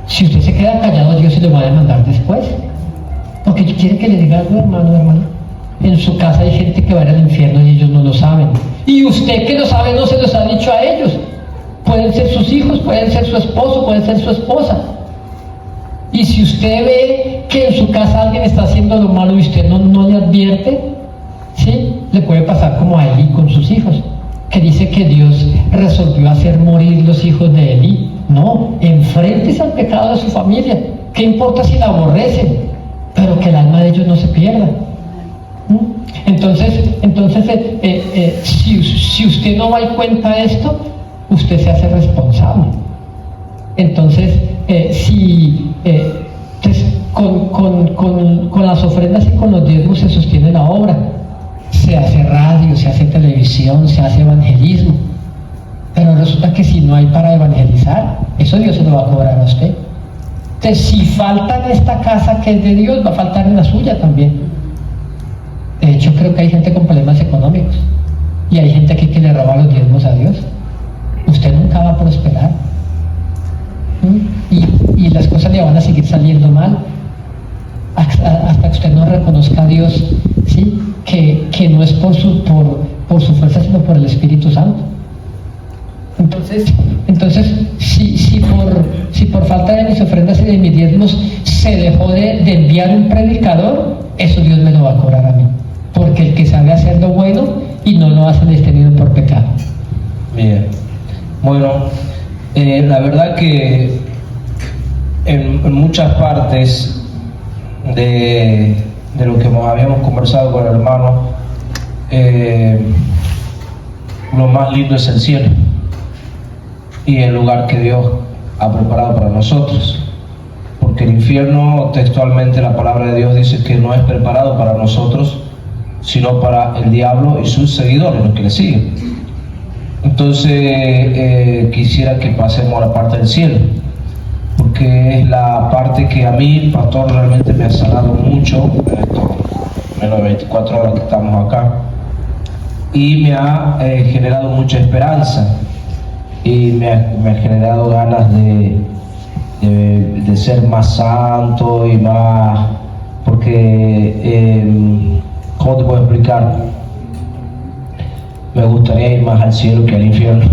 Si usted se queda callado, Dios se le va a demandar después. Porque quiere que le diga algo, hermano. En su casa hay gente que va a ir al infierno y ellos no lo saben. Y usted que lo sabe no se los ha dicho a ellos. Pueden ser sus hijos, pueden ser su esposo, pueden ser su esposa. Y si usted ve que en su casa alguien está haciendo lo malo y usted no le advierte, ¿sí? Le puede pasar como a Elí con sus hijos, que dice que Dios resolvió hacer morir los hijos de Elí. No, enfréntese al pecado de su familia. ¿Qué importa si la aborrecen? Pero que el alma de ellos no se pierda. Entonces, si usted no va y cuenta esto, usted se hace responsable. Entonces, con las ofrendas y con los diezmos se sostiene la obra. Se hace radio, se hace televisión, se hace evangelismo. Pero resulta que si no hay para evangelizar, eso Dios se lo va a cobrar a usted. Entonces, si falta en esta casa que es de Dios, va a faltar en la suya también. De hecho, creo que hay gente con problemas económicos. Y hay gente aquí que le roba los diezmos a Dios. Usted nunca va a prosperar. Y las cosas le van a seguir saliendo mal. Hasta que usted no reconozca a Dios, ¿sí? Que no es por su fuerza, sino por el Espíritu Santo. Entonces si por falta de mis ofrendas y de mis diezmos se dejó de enviar un predicador, eso Dios me lo va a cobrar a mí. Porque el que sabe hacer lo bueno y no lo hace detenido por pecado. Bien. Bueno, la verdad que en muchas partes de lo que habíamos conversado con el hermano, lo más lindo es el cielo y el lugar que Dios ha preparado para nosotros, porque el infierno, textualmente la palabra de Dios dice que no es preparado para nosotros, sino para el diablo y sus seguidores, los que le siguen. Entonces quisiera que pasemos a la parte del cielo, porque es la parte que a mí, pastor, realmente me ha sanado mucho en estos menos de 24 horas que estamos acá, y me ha generado mucha esperanza y me ha generado ganas de ser más santo y más, porque ¿cómo te puedo explicar? Me gustaría ir más al cielo que al infierno.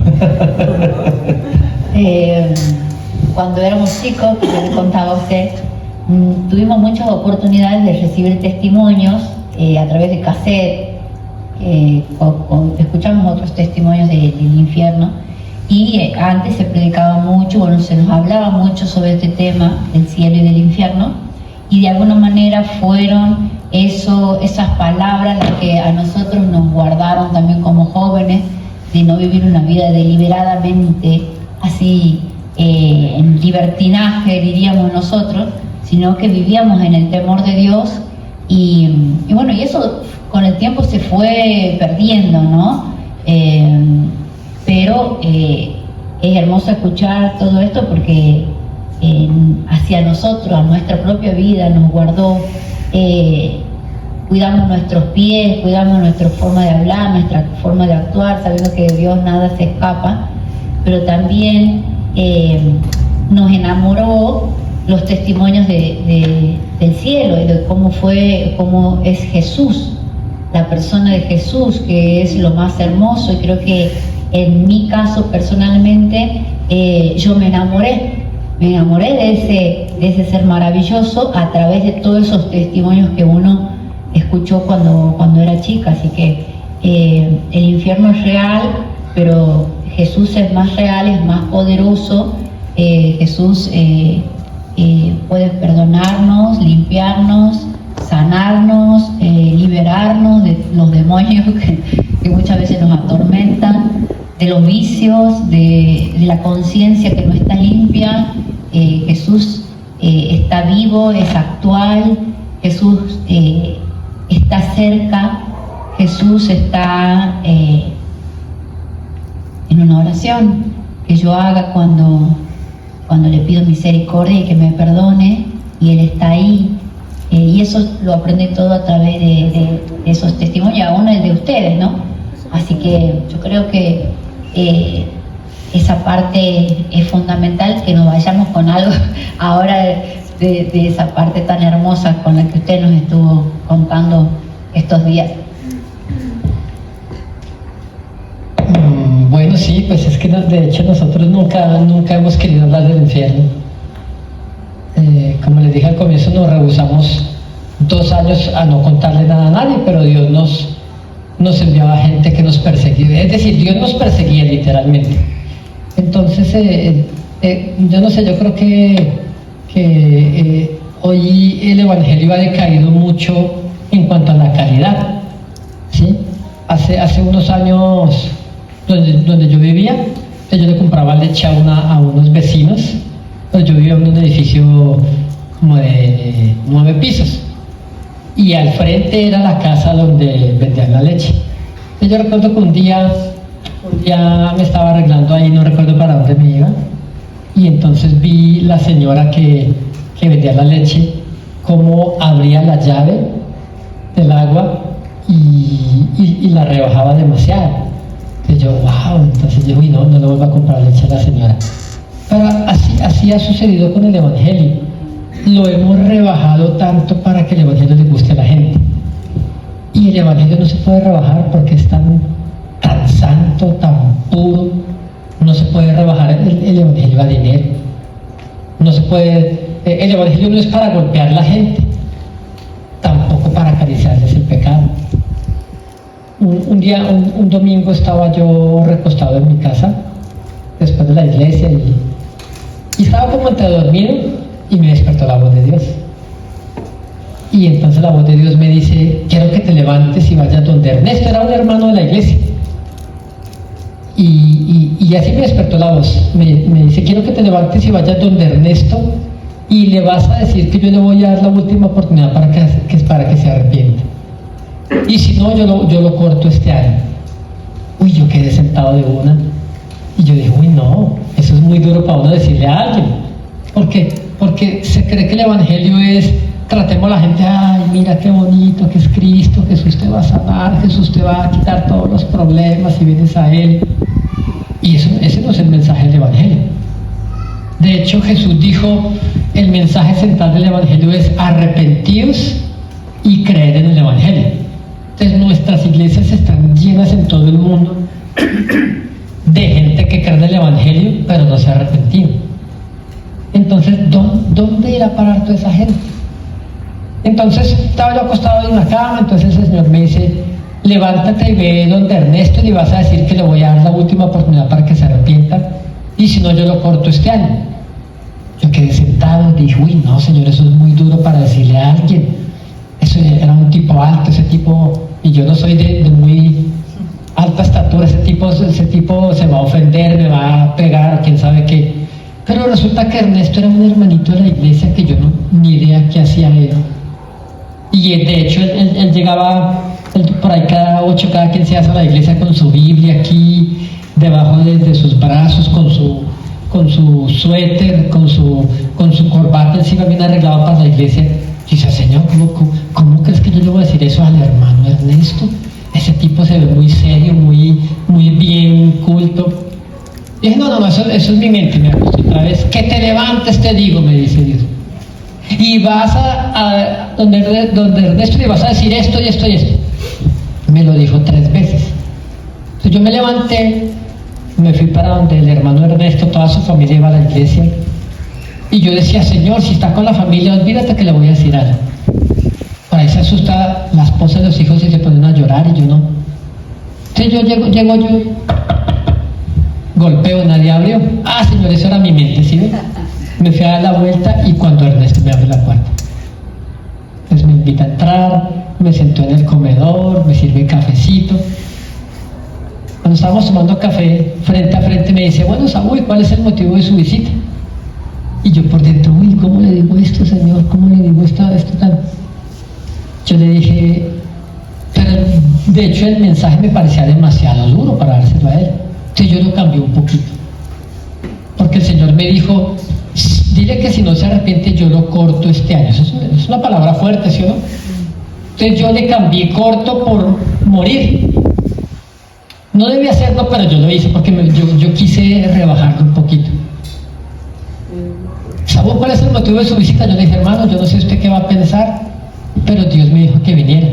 Cuando éramos chicos, que le contaba a usted, tuvimos muchas oportunidades de recibir testimonios a través de cassette. Escuchamos otros testimonios del infierno, y antes se predicaba mucho, bueno, se nos hablaba mucho sobre este tema del cielo y del infierno, y de alguna manera fueron esas palabras las que a nosotros nos guardaron también como jóvenes, de no vivir una vida deliberadamente así en libertinaje, diríamos nosotros, sino que vivíamos en el temor de Dios, y bueno, y eso con el tiempo se fue perdiendo, ¿no? Pero es hermoso escuchar todo esto, porque hacia nosotros, a nuestra propia vida, nos guardó. Cuidamos nuestros pies, cuidamos nuestra forma de hablar, nuestra forma de actuar, sabiendo que de Dios nada se escapa, pero también nos enamoró los testimonios del cielo y de cómo es Jesús, la persona de Jesús, que es lo más hermoso. Y creo que en mi caso personalmente yo me enamoré de ese ser maravilloso a través de todos esos testimonios que uno escuchó cuando era chica. Así que el infierno es real, pero Jesús es más real, es más poderoso. Jesús puede perdonarnos, limpiarnos, sanarnos, liberarnos de los demonios que muchas veces nos atormentan, de los vicios, de la conciencia que no está limpia. Jesús está vivo, es actual. Jesús está cerca. Jesús está en una oración que yo haga cuando le pido misericordia y que me perdone, y Él está ahí. Y eso lo aprendí todo a través de esos testimonios, aún el de ustedes, ¿no? Así que yo creo que esa parte es fundamental, que nos vayamos con algo ahora de esa parte tan hermosa con la que usted nos estuvo contando estos días. Bueno, sí, pues es que de hecho nosotros nunca hemos querido hablar del infierno. Como les dije al comienzo, nos rehusamos 2 años a no contarle nada a nadie, pero Dios nos enviaba gente que nos perseguía, es decir, Dios nos perseguía literalmente. Entonces, yo no sé, yo creo que hoy el Evangelio ha decaído mucho en cuanto a la calidad, ¿sí? Hace unos años, donde yo vivía, yo le compraba leche a unos vecinos, pues yo vivía en un edificio como de 9 pisos, y al frente era la casa donde vendían la leche. Entonces yo recuerdo que un día me estaba arreglando ahí, no recuerdo para dónde me iba, y entonces vi la señora que vendía la leche, cómo abría la llave del agua y la rebajaba demasiado. Entonces yo, wow, entonces yo, uy, no le vuelvo a comprar leche a la señora. Pero así ha sucedido con el Evangelio. Lo hemos rebajado tanto para que el Evangelio le guste a la gente. Y el Evangelio no se puede rebajar porque es tan santo, tan puro. No se puede rebajar el Evangelio a dinero. No se puede. El Evangelio no es para golpear a la gente, tampoco para acariciarles el pecado. Un domingo estaba yo recostado en mi casa, después de la iglesia, y estaba como entre dormido, y me despertó la voz de Dios. Y entonces la voz de Dios me dice: quiero que te levantes y vayas donde Ernesto, era un hermano de la iglesia. Y así me despertó la voz. Me dice: quiero que te levantes y vayas donde Ernesto, y le vas a decir que yo le voy a dar la última oportunidad para que se arrepienta. Y si no, yo lo corto este año. Uy, yo quedé sentado de una. Y yo dije: uy, no, eso es muy duro para uno decirle a alguien. ¿Por qué? Porque se cree que el Evangelio es: tratemos a la gente, ay, mira qué bonito, que es Cristo, Jesús te va a sanar, Jesús te va a quitar todos los problemas si vienes a Él. Y ese no es el mensaje del Evangelio. De hecho, Jesús dijo: el mensaje central del Evangelio es arrepentidos y creer en el Evangelio. Entonces nuestras iglesias están llenas en todo el mundo de gente que cree en el Evangelio, pero no se ha arrepentido. Entonces, ¿dónde irá a parar toda esa gente? Entonces, estaba yo acostado en la cama, entonces el Señor me dice: levántate y ve donde Ernesto y vas a decir que le voy a dar la última oportunidad para que se arrepienta, y si no, yo lo corto este año. Yo quedé sentado y dije: uy, no, Señor, eso es muy duro para decirle a alguien. Eso era un tipo alto, ese tipo, y yo no soy de muy alta estatura, ese tipo se va a ofender, me va a pegar, quién sabe qué. Pero resulta que Ernesto era un hermanito de la iglesia que yo ni idea qué hacía él. Y de hecho él llegaba por ahí cada 8, cada 15 días a la iglesia con su Biblia aquí debajo de sus brazos, con su suéter, con su corbata encima, bien arreglado para la iglesia. Y dice: Señor, ¿cómo crees que yo le voy a decir eso al hermano Ernesto? Ese tipo se ve muy serio, muy bien culto. Y dije: no, eso es mi mente. Me acosté otra vez: que te levantes, te digo, me dice Dios. Y vas a donde Ernesto y vas a decir esto y esto y esto. Me lo dijo 3 veces. Entonces yo me levanté, me fui para donde el hermano Ernesto, toda su familia iba a la iglesia. Y yo decía: Señor, si está con la familia, olvídate que le voy a decir algo. Por ahí se asusta la esposa y los hijos y se ponen a llorar, y yo no. Entonces yo llego yo, golpeo, nadie abrió. Ah, Señor, eso era mi mente, ¿sí ves? Me fui a dar la vuelta, y cuando Ernesto me abre la puerta, pues me invita a entrar, me sentó en el comedor, me sirve cafecito. Cuando estábamos tomando café frente a frente, me dice: bueno, Saúl, ¿cuál es el motivo de su visita? Y yo por dentro: uy, ¿cómo le digo esto, Señor? ¿Cómo le digo esto tal? Yo le dije, pero de hecho el mensaje me parecía demasiado duro para dárselo a él. Entonces yo lo cambié un poquito. Porque el Señor me dijo: dile que si no se arrepiente, yo lo corto este año. Eso es una palabra fuerte, ¿sí o no? Entonces yo le cambié corto por morir. No debía hacerlo, pero yo lo hice porque yo quise rebajarlo un poquito. ¿Sabe cuál es el motivo de su visita? Yo le dije, hermano, yo no sé usted qué va a pensar, pero Dios me dijo que viniera.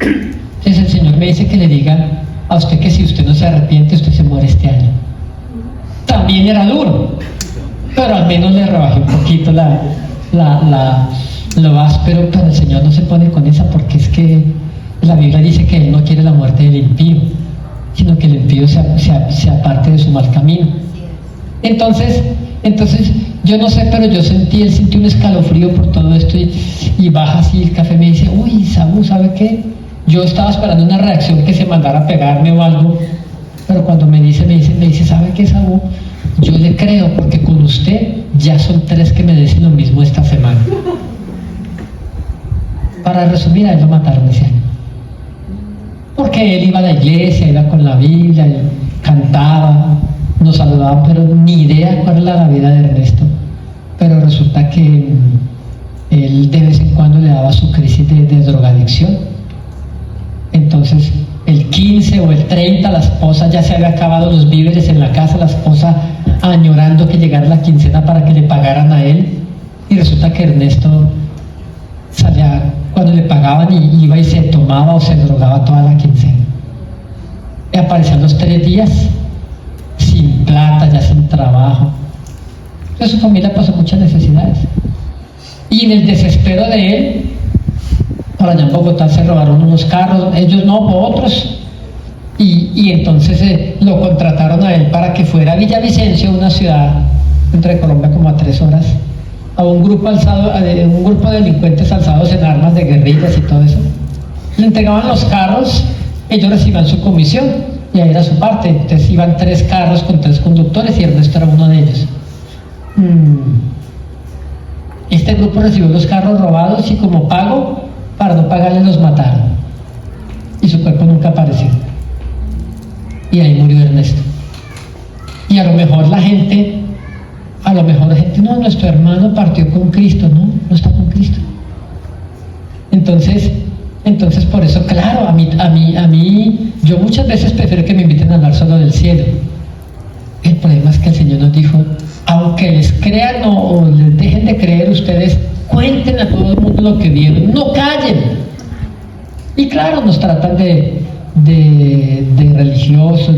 Entonces el Señor me dice que le diga a usted que si usted no se arrepiente, usted se muere este año. También era duro, pero al menos le rebajé un poquito lo áspero, pero el Señor no se pone con esa, porque es que la Biblia dice que Él no quiere la muerte del impío, sino que el impío se aparte de su mal camino. Entonces yo no sé, pero yo sentí un escalofrío por todo esto, y baja así el café, me dice, uy, Saúl, ¿sabe qué? Yo estaba esperando una reacción, que se mandara a pegarme o algo, pero cuando me dice, ¿sabe qué, Saúl? Yo le creo, porque con usted ya son 3 que me dicen lo mismo esta semana. Para resumir, a él lo mataron ese año. Porque él iba a la iglesia, iba con la Biblia, y cantaba, nos saludaban, pero ni idea cuál era la vida de Ernesto. Pero resulta que él de vez en cuando le daba su crisis de drogadicción. Entonces, el 15 o el 30, la esposa ya se había acabado los víveres en la casa, la esposa añorando que llegara la quincena para que le pagaran a él, y resulta que Ernesto salía cuando le pagaban y iba y se tomaba o se drogaba toda la quincena. Y aparecía los 3 días sin plata, ya sin trabajo. Entonces su familia pasó muchas necesidades. Y en el desespero de él, por allá en Bogotá se robaron unos carros, ellos no, otros, y entonces lo contrataron a él para que fuera a Villavicencio, una ciudad dentro de Colombia como a 3 horas, a un grupo de delincuentes alzados en armas de guerrillas y todo eso. Le entregaban los carros, ellos recibían su comisión, y ahí era su parte. Entonces iban 3 carros con 3 conductores, y Ernesto era uno de ellos. Este grupo recibió los carros robados, y como pago, para no pagarle, los mataron, y su cuerpo nunca apareció, y ahí murió Ernesto. Y a lo mejor la gente, no, nuestro hermano partió con Cristo. No está con Cristo. Entonces por eso, claro, a mí, yo muchas veces prefiero que me inviten a hablar solo del cielo. El problema es que el Señor nos dijo, aunque les crean o les dejen de creer, ustedes cuenten a todo el mundo lo que vieron, no callen. Y claro, nos tratan de religiosos,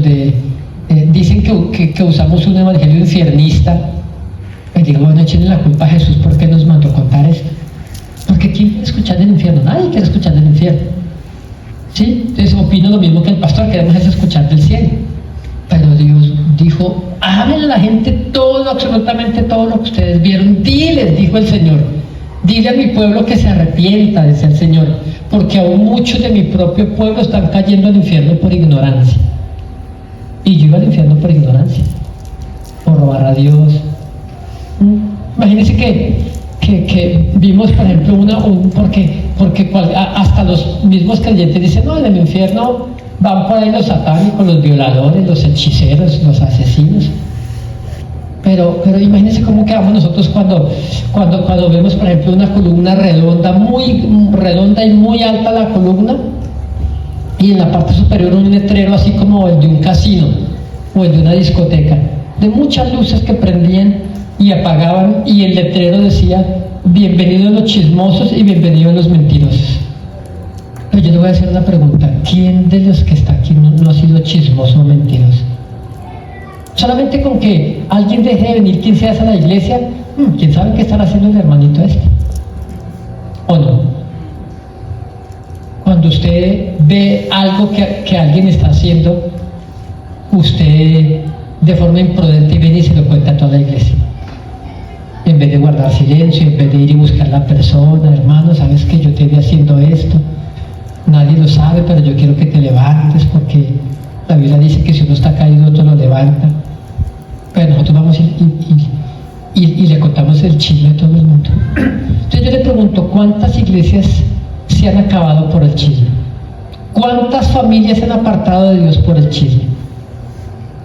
dicen que usamos un evangelio infiernista. Y digo, bueno, échenle la culpa a Jesús, ¿por qué nos mandó contar esto? Porque ¿quién quiere escuchar del infierno? Nadie quiere escuchar del infierno, ¿sí? Entonces opino lo mismo que el pastor, queremos escuchar del cielo. Pero Dios dijo, hablen a la gente todo, absolutamente todo lo que ustedes vieron. Diles, dijo el Señor, dile a mi pueblo que se arrepienta, dice el Señor, porque aún muchos de mi propio pueblo están cayendo al infierno por ignorancia. Y yo iba al infierno por ignorancia, por robar a Dios. Imagínense que vimos, por ejemplo, porque hasta los mismos creyentes dicen, no, en el infierno van por ahí los satánicos, los violadores, los hechiceros, los asesinos. Pero imagínense cómo quedamos nosotros cuando vemos, por ejemplo, una columna redonda, muy redonda y muy alta la columna, y en la parte superior un letrero así como el de un casino o el de una discoteca, de muchas luces que prendían y apagaban, y el letrero decía, bienvenidos los chismosos y bienvenidos los mentirosos. Pero yo le voy a hacer una pregunta, ¿quién de los que está aquí no ha sido chismoso o mentiroso? Solamente con que alguien deje de venir 15 días a la iglesia, ¿quién sabe qué estará haciendo el hermanito este? ¿O no? Cuando usted ve algo que alguien está haciendo, usted de forma imprudente viene y se lo cuenta a toda la iglesia. En vez de guardar silencio, en vez de ir y buscar a la persona, hermano, ¿sabes que yo te vi haciendo esto? Nadie lo sabe, pero yo quiero que te levantes, porque la Biblia dice que si uno está caído, otro lo levanta. Pero nosotros vamos y le contamos el chisme a todo el mundo. Entonces yo le pregunto, ¿cuántas iglesias se han acabado por el chisme? ¿Cuántas familias se han apartado de Dios por el chisme?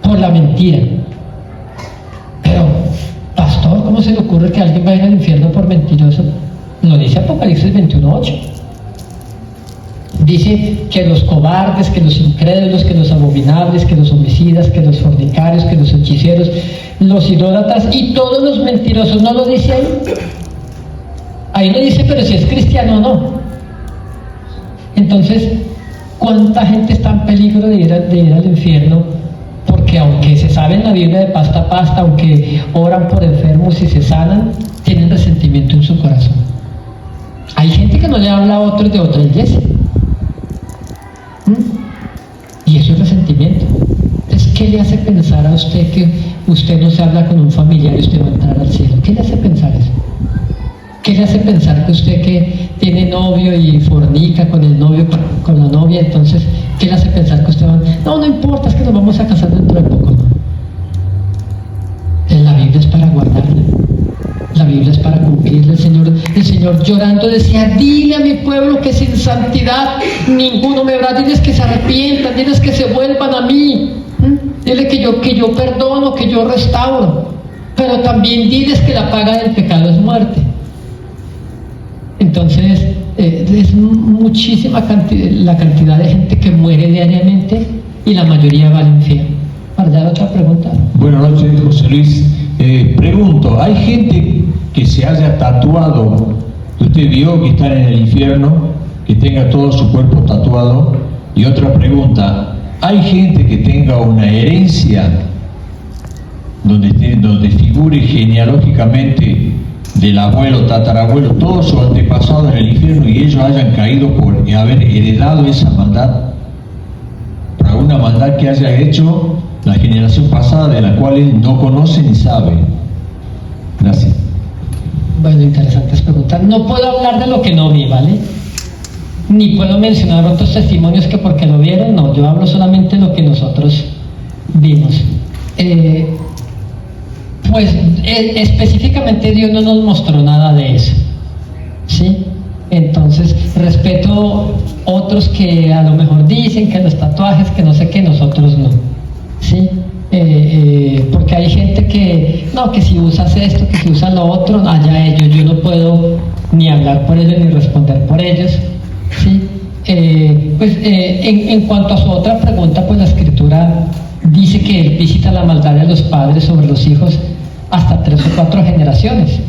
Por la mentira. Pero, pastor, ¿cómo se le ocurre que alguien va a ir al infierno por mentiroso? Lo dice Apocalipsis 21:8. Dice que los cobardes, que los incrédulos, que los abominables, que los homicidas, que los fornicarios, que los hechiceros, los idólatras y todos los mentirosos. ¿No lo dice ahí? Ahí no dice, pero si es cristiano o no. Entonces, ¿cuánta gente está en peligro de ir al infierno? Porque aunque se saben la Biblia de pasta a pasta, aunque oran por enfermos y se sanan, tienen resentimiento en su corazón. Hay gente que no le habla a otros de otra iglesia. Y eso es resentimiento. Entonces, ¿qué le hace pensar a usted que usted no se habla con un familiar y usted va a entrar al cielo? ¿Qué le hace pensar eso? ¿Qué le hace pensar que usted que tiene novio y fornica con el novio, con la novia, entonces, qué le hace pensar que usted va a... No importa, es que nos vamos a casar dentro de poco, ¿no? La Biblia es para guardarla. La Biblia es para cumplirla. El Señor llorando decía, dile a mi pueblo que sin santidad ninguno me verá, diles que se arrepientan, diles que se vuelvan a mí, dile que yo perdono, que yo restauro, pero también diles que la paga del pecado es muerte. Entonces, es muchísima la cantidad de gente que muere diariamente y la mayoría va al infierno. ¿Para dar otra pregunta? Buenas noches, José Luis. Pregunto, ¿hay gente que se haya tatuado, que usted vio que están en el infierno, que tenga todo su cuerpo tatuado? Y otra pregunta, ¿hay gente que tenga una herencia donde figure genealógicamente del abuelo, tatarabuelo, todo su antepasado en el infierno y ellos hayan caído por haber heredado esa maldad? Por alguna maldad que haya hecho la generación pasada de la cual él no conoce ni sabe. Gracias. Bueno, interesantes preguntas. No puedo hablar de lo que no vi, ¿vale? Ni puedo mencionar otros testimonios que porque lo vieron, no. Yo hablo solamente de lo que nosotros vimos. Pues específicamente Dios no nos mostró nada de eso, ¿sí? Entonces, respeto otros que a lo mejor dicen que los tatuajes, que no sé qué, nosotros no, ¿sí? Porque hay gente que, no, que si usas esto, que si usas lo otro, allá ellos, yo no puedo ni hablar por ellos ni responder por ellos, ¿sí? En cuanto a su otra pregunta, pues la Escritura dice que Él visita la maldad de los padres sobre los hijos hasta 3 o 4 generaciones.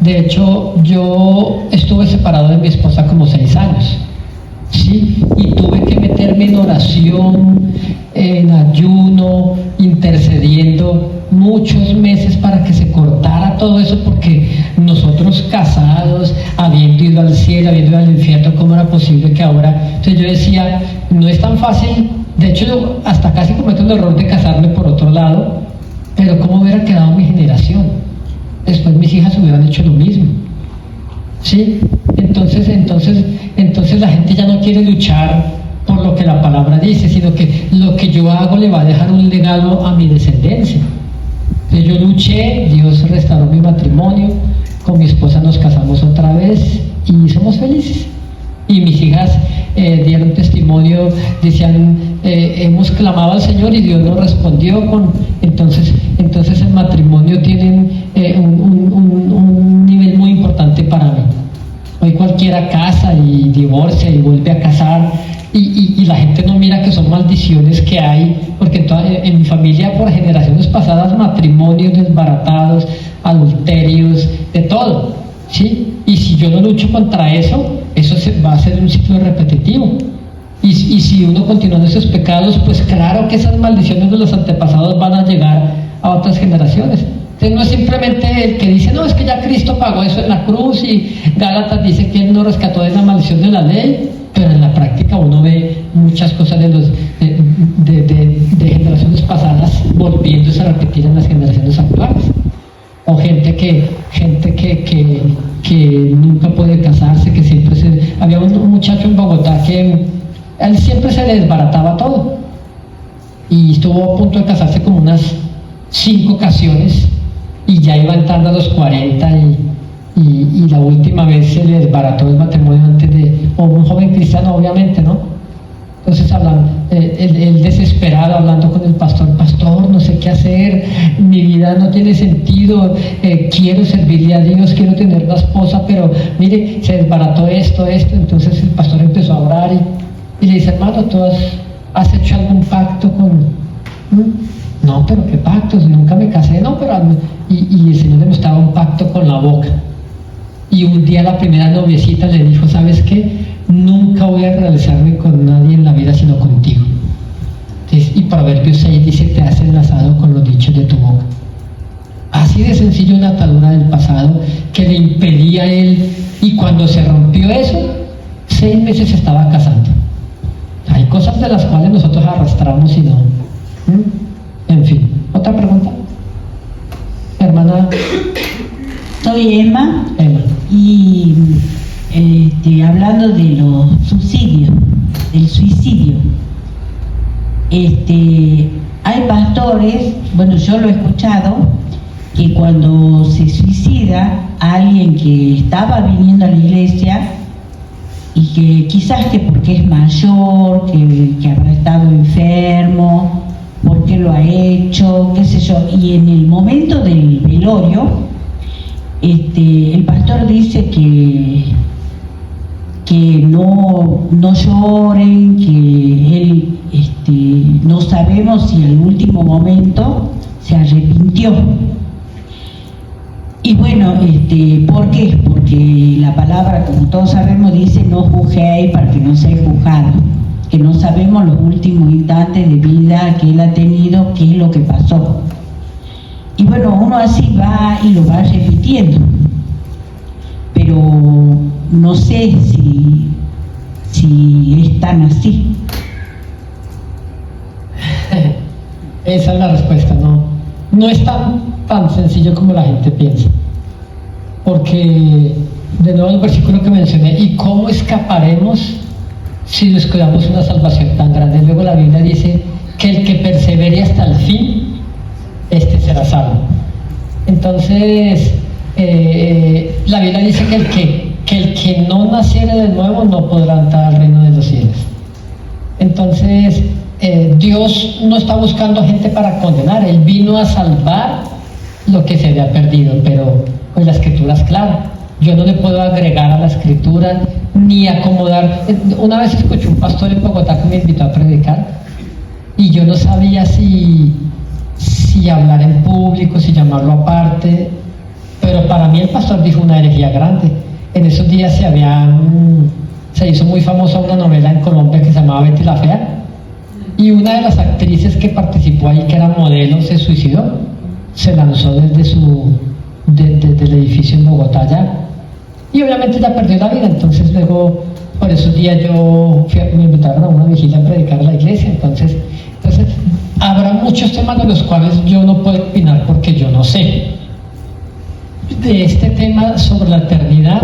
De hecho, yo estuve separado de mi esposa como 6 años, ¿sí? Y tuve que meterme en oración, en ayuno, intercediendo muchos meses para que se cortara todo eso, porque nosotros casados, habiendo ido al cielo, habiendo ido al infierno, ¿cómo era posible que ahora? Entonces yo decía, no es tan fácil. De hecho, yo hasta casi cometo el error de casarme por otro lado, pero ¿cómo hubiera quedado mi generación? Después mis hijas hubieran hecho lo mismo, ¿sí? Entonces la gente ya no quiere luchar por lo que la palabra dice, sino que lo que yo hago le va a dejar un legado a mi descendencia. Entonces yo luché, Dios restauró mi matrimonio, con mi esposa nos casamos otra vez y somos felices. Y mis hijas dieron testimonio, decían, hemos clamado al Señor y Dios nos respondió entonces el matrimonio tiene un nivel muy importante para mí. Hoy cualquiera casa y divorcia y vuelve a casar y la gente no mira que son maldiciones que hay, porque en mi familia por generaciones pasadas matrimonios desbaratados, adulterios, de todo, ¿sí? Y si yo no lucho contra eso va a ser un ciclo repetitivo. Y si uno continúa en esos pecados, pues claro que esas maldiciones de los antepasados van a llegar a otras generaciones. Entonces no es simplemente el que dice, no, es que ya Cristo pagó eso en la cruz y Gálatas dice que Él nos rescató de la maldición de la ley, pero en la práctica uno ve muchas cosas de generaciones pasadas volviéndose a repetir en las generaciones actuales. O gente que nunca puede casarse, que siempre había un muchacho en Bogotá que él siempre se le desbarataba todo y estuvo a punto de casarse como unas 5 ocasiones y ya iba entrando a los 40 y la última vez se le desbarató el matrimonio o un joven cristiano, obviamente, ¿no? Entonces él desesperado hablando con el pastor, no sé qué hacer, mi vida no tiene sentido, quiero servirle a Dios, quiero tener una esposa, pero mire, se desbarató esto, entonces el pastor empezó a orar y le dice, hermano, ¿tú has hecho algún pacto con...? No, pero ¿qué pacto? Si nunca me casé, no, pero... Y el Señor le mostraba un pacto con la boca. Y un día la primera noviecita le dijo, ¿sabes qué? Nunca voy a realizarme con nadie en la vida sino contigo. Y Proverbios 6 dice, te has enlazado con los dichos de tu boca. Así de sencillo, una atadura del pasado que le impedía a él, y cuando se rompió eso, 6 meses se estaba casando. Hay cosas de las cuales nosotros arrastramos y no. En fin, ¿otra pregunta? Hermana. Soy Emma. Emma. Y hablando de los subsidios, del suicidio, hay pastores, bueno, yo lo he escuchado, que cuando se suicida alguien que estaba viniendo a la iglesia y que quizás que porque es mayor, que habrá estado enfermo, porque lo ha hecho, qué sé yo, y en el momento del velorio, el pastor dice que no lloren, que él no sabemos si en el último momento se arrepintió. Y bueno, ¿por qué? Porque la palabra, como todos sabemos, dice no juzguéis para que no seáis juzgados, que no sabemos los últimos instantes de vida que él ha tenido, qué es lo que pasó. Y bueno, uno así va y lo va repitiendo, pero no sé si es tan así. Esa es la respuesta, no es tan sencillo como la gente piensa, porque de nuevo el versículo que mencioné, ¿y cómo escaparemos si descuidamos una salvación tan grande? Luego la Biblia dice que el que persevere hasta el fin, será salvo. Entonces la Biblia dice que el que no naciere de nuevo no podrá entrar al reino de los cielos. Entonces Dios no está buscando gente para condenar, Él vino a salvar lo que se había perdido, pero pues la escritura es clara. Yo no le puedo agregar a la escritura ni acomodar. Una vez escuché un pastor en Bogotá que me invitó a predicar y yo no sabía si hablar en público, si llamarlo aparte, pero para mí el pastor dijo una herejía grande. En esos días se hizo muy famosa una novela en Colombia que se llamaba Betty la Fea, y una de las actrices que participó ahí, que era modelo, se suicidó, se lanzó desde el edificio en Bogotá ya, y obviamente ya perdió la vida. Entonces luego, por esos días me invitaron a una vigilia a predicar a la iglesia. Entonces habrá muchos temas de los cuales yo no puedo opinar porque yo no sé. De este tema sobre la eternidad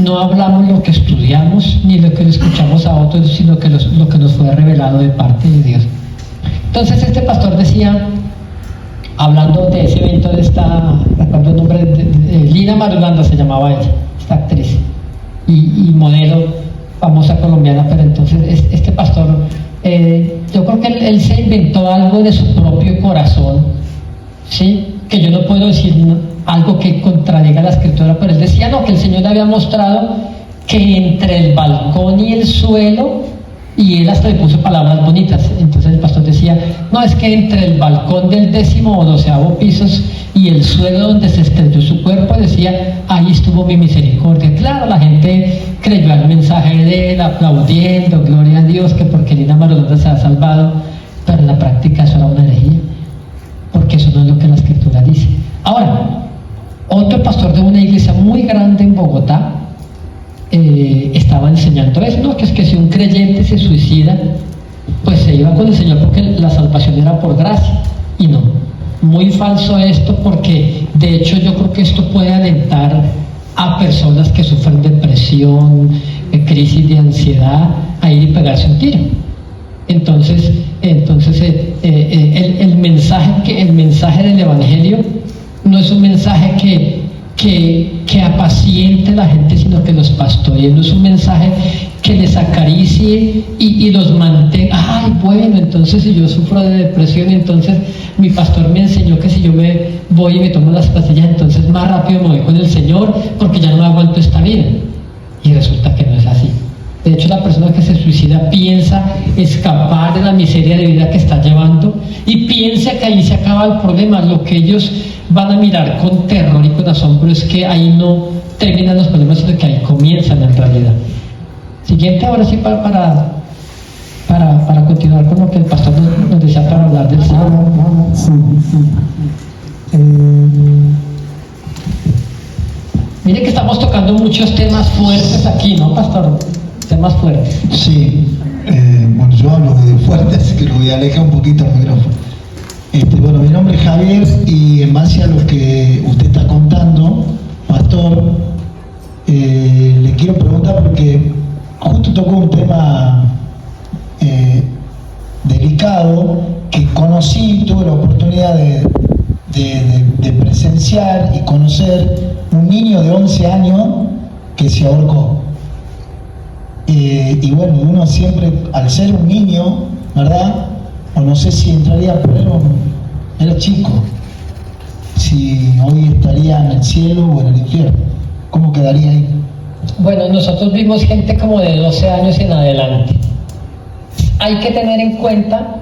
no hablamos lo que estudiamos ni lo que escuchamos a otros, sino que lo que nos fue revelado de parte de Dios. Entonces este pastor decía, hablando de ese evento de recuerdo el nombre, Lina Marulanda se llamaba ella, esta actriz y modelo famosa colombiana, pero entonces este pastor, yo creo que él se inventó algo de su propio corazón, ¿sí? Que yo no puedo decir algo que contradiga la escritura, pero él decía que el Señor le había mostrado que entre el balcón y el suelo, y él hasta le puso palabras bonitas. Entonces el pastor decía, no, es que entre el balcón del 10º o 12º pisos y el suelo donde se estrelló su cuerpo, decía, ahí estuvo mi misericordia. Claro, la gente creyó al mensaje de él, aplaudiendo, gloria a Dios, que porque Lina Marulanda se ha salvado, pero en la práctica eso era una herejía, porque eso no es lo que la escritura dice. Ahora, otro pastor de una iglesia muy grande en Bogotá estaba enseñando eso, que es que si un creyente se suicida, pues se iba con el Señor porque la salvación era por gracia, y no, muy falso esto, porque de hecho yo creo que esto puede alentar a personas que sufren depresión, crisis de ansiedad, a ir y pegarse un tiro. Entonces el mensaje del Evangelio no es un mensaje que apaciente a la gente, sino que los pastoree. No es un mensaje que les acaricie y los mantenga. Ay, bueno, entonces si yo sufro de depresión, entonces mi pastor me enseñó que si yo me voy y me tomo las pastillas, entonces más rápido me voy con el Señor porque ya no aguanto esta vida. Y resulta que no es así. De hecho, la persona que se suicida piensa escapar de la miseria de vida que está llevando y piensa que ahí se acaba el problema. Lo que ellos van a mirar con terror y con asombro es que ahí no terminan los problemas, sino que ahí comienzan en realidad. Siguiente, ahora sí, para continuar con lo que el pastor nos decía para hablar del Señor. Mire que estamos tocando muchos temas fuertes aquí, ¿no, pastor? Temas fuertes. Sí, bueno, yo hablo de fuerte, así que lo voy a alejar un poquito el micrófono. Bueno, mi nombre es Javier y en base a lo que usted está contando, pastor, le quiero preguntar porque justo tocó un tema delicado que conocí, tuve la oportunidad de presenciar y conocer un niño de 11 años que se ahorcó. Y bueno, uno siempre, al ser un niño, ¿verdad? O no sé si entraría, pero era chico. Si hoy estaría en el cielo o en el infierno, ¿cómo quedaría ahí? Bueno, nosotros vimos gente como de 12 años en adelante. Hay que tener en cuenta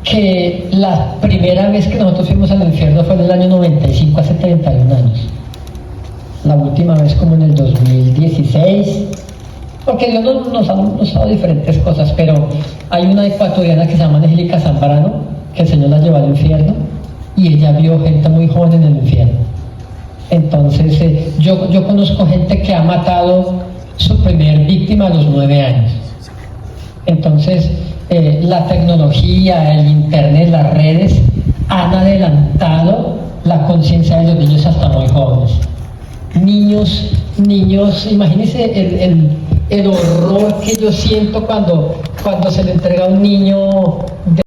que la primera vez que nosotros fuimos al infierno fue en el año 95, hace 31 años. La última vez como en el 2016, porque Dios nos ha dado diferentes cosas, pero hay una ecuatoriana que se llama Angélica Zambrano, que el Señor la llevó al infierno, y ella vio gente muy joven en el infierno. Entonces, yo conozco gente que ha matado su primer víctima a los 9 años. Entonces, la tecnología, el internet, las redes han adelantado la conciencia de los niños hasta muy jóvenes. Niños, imagínense el horror que yo siento cuando se le entrega a un niño de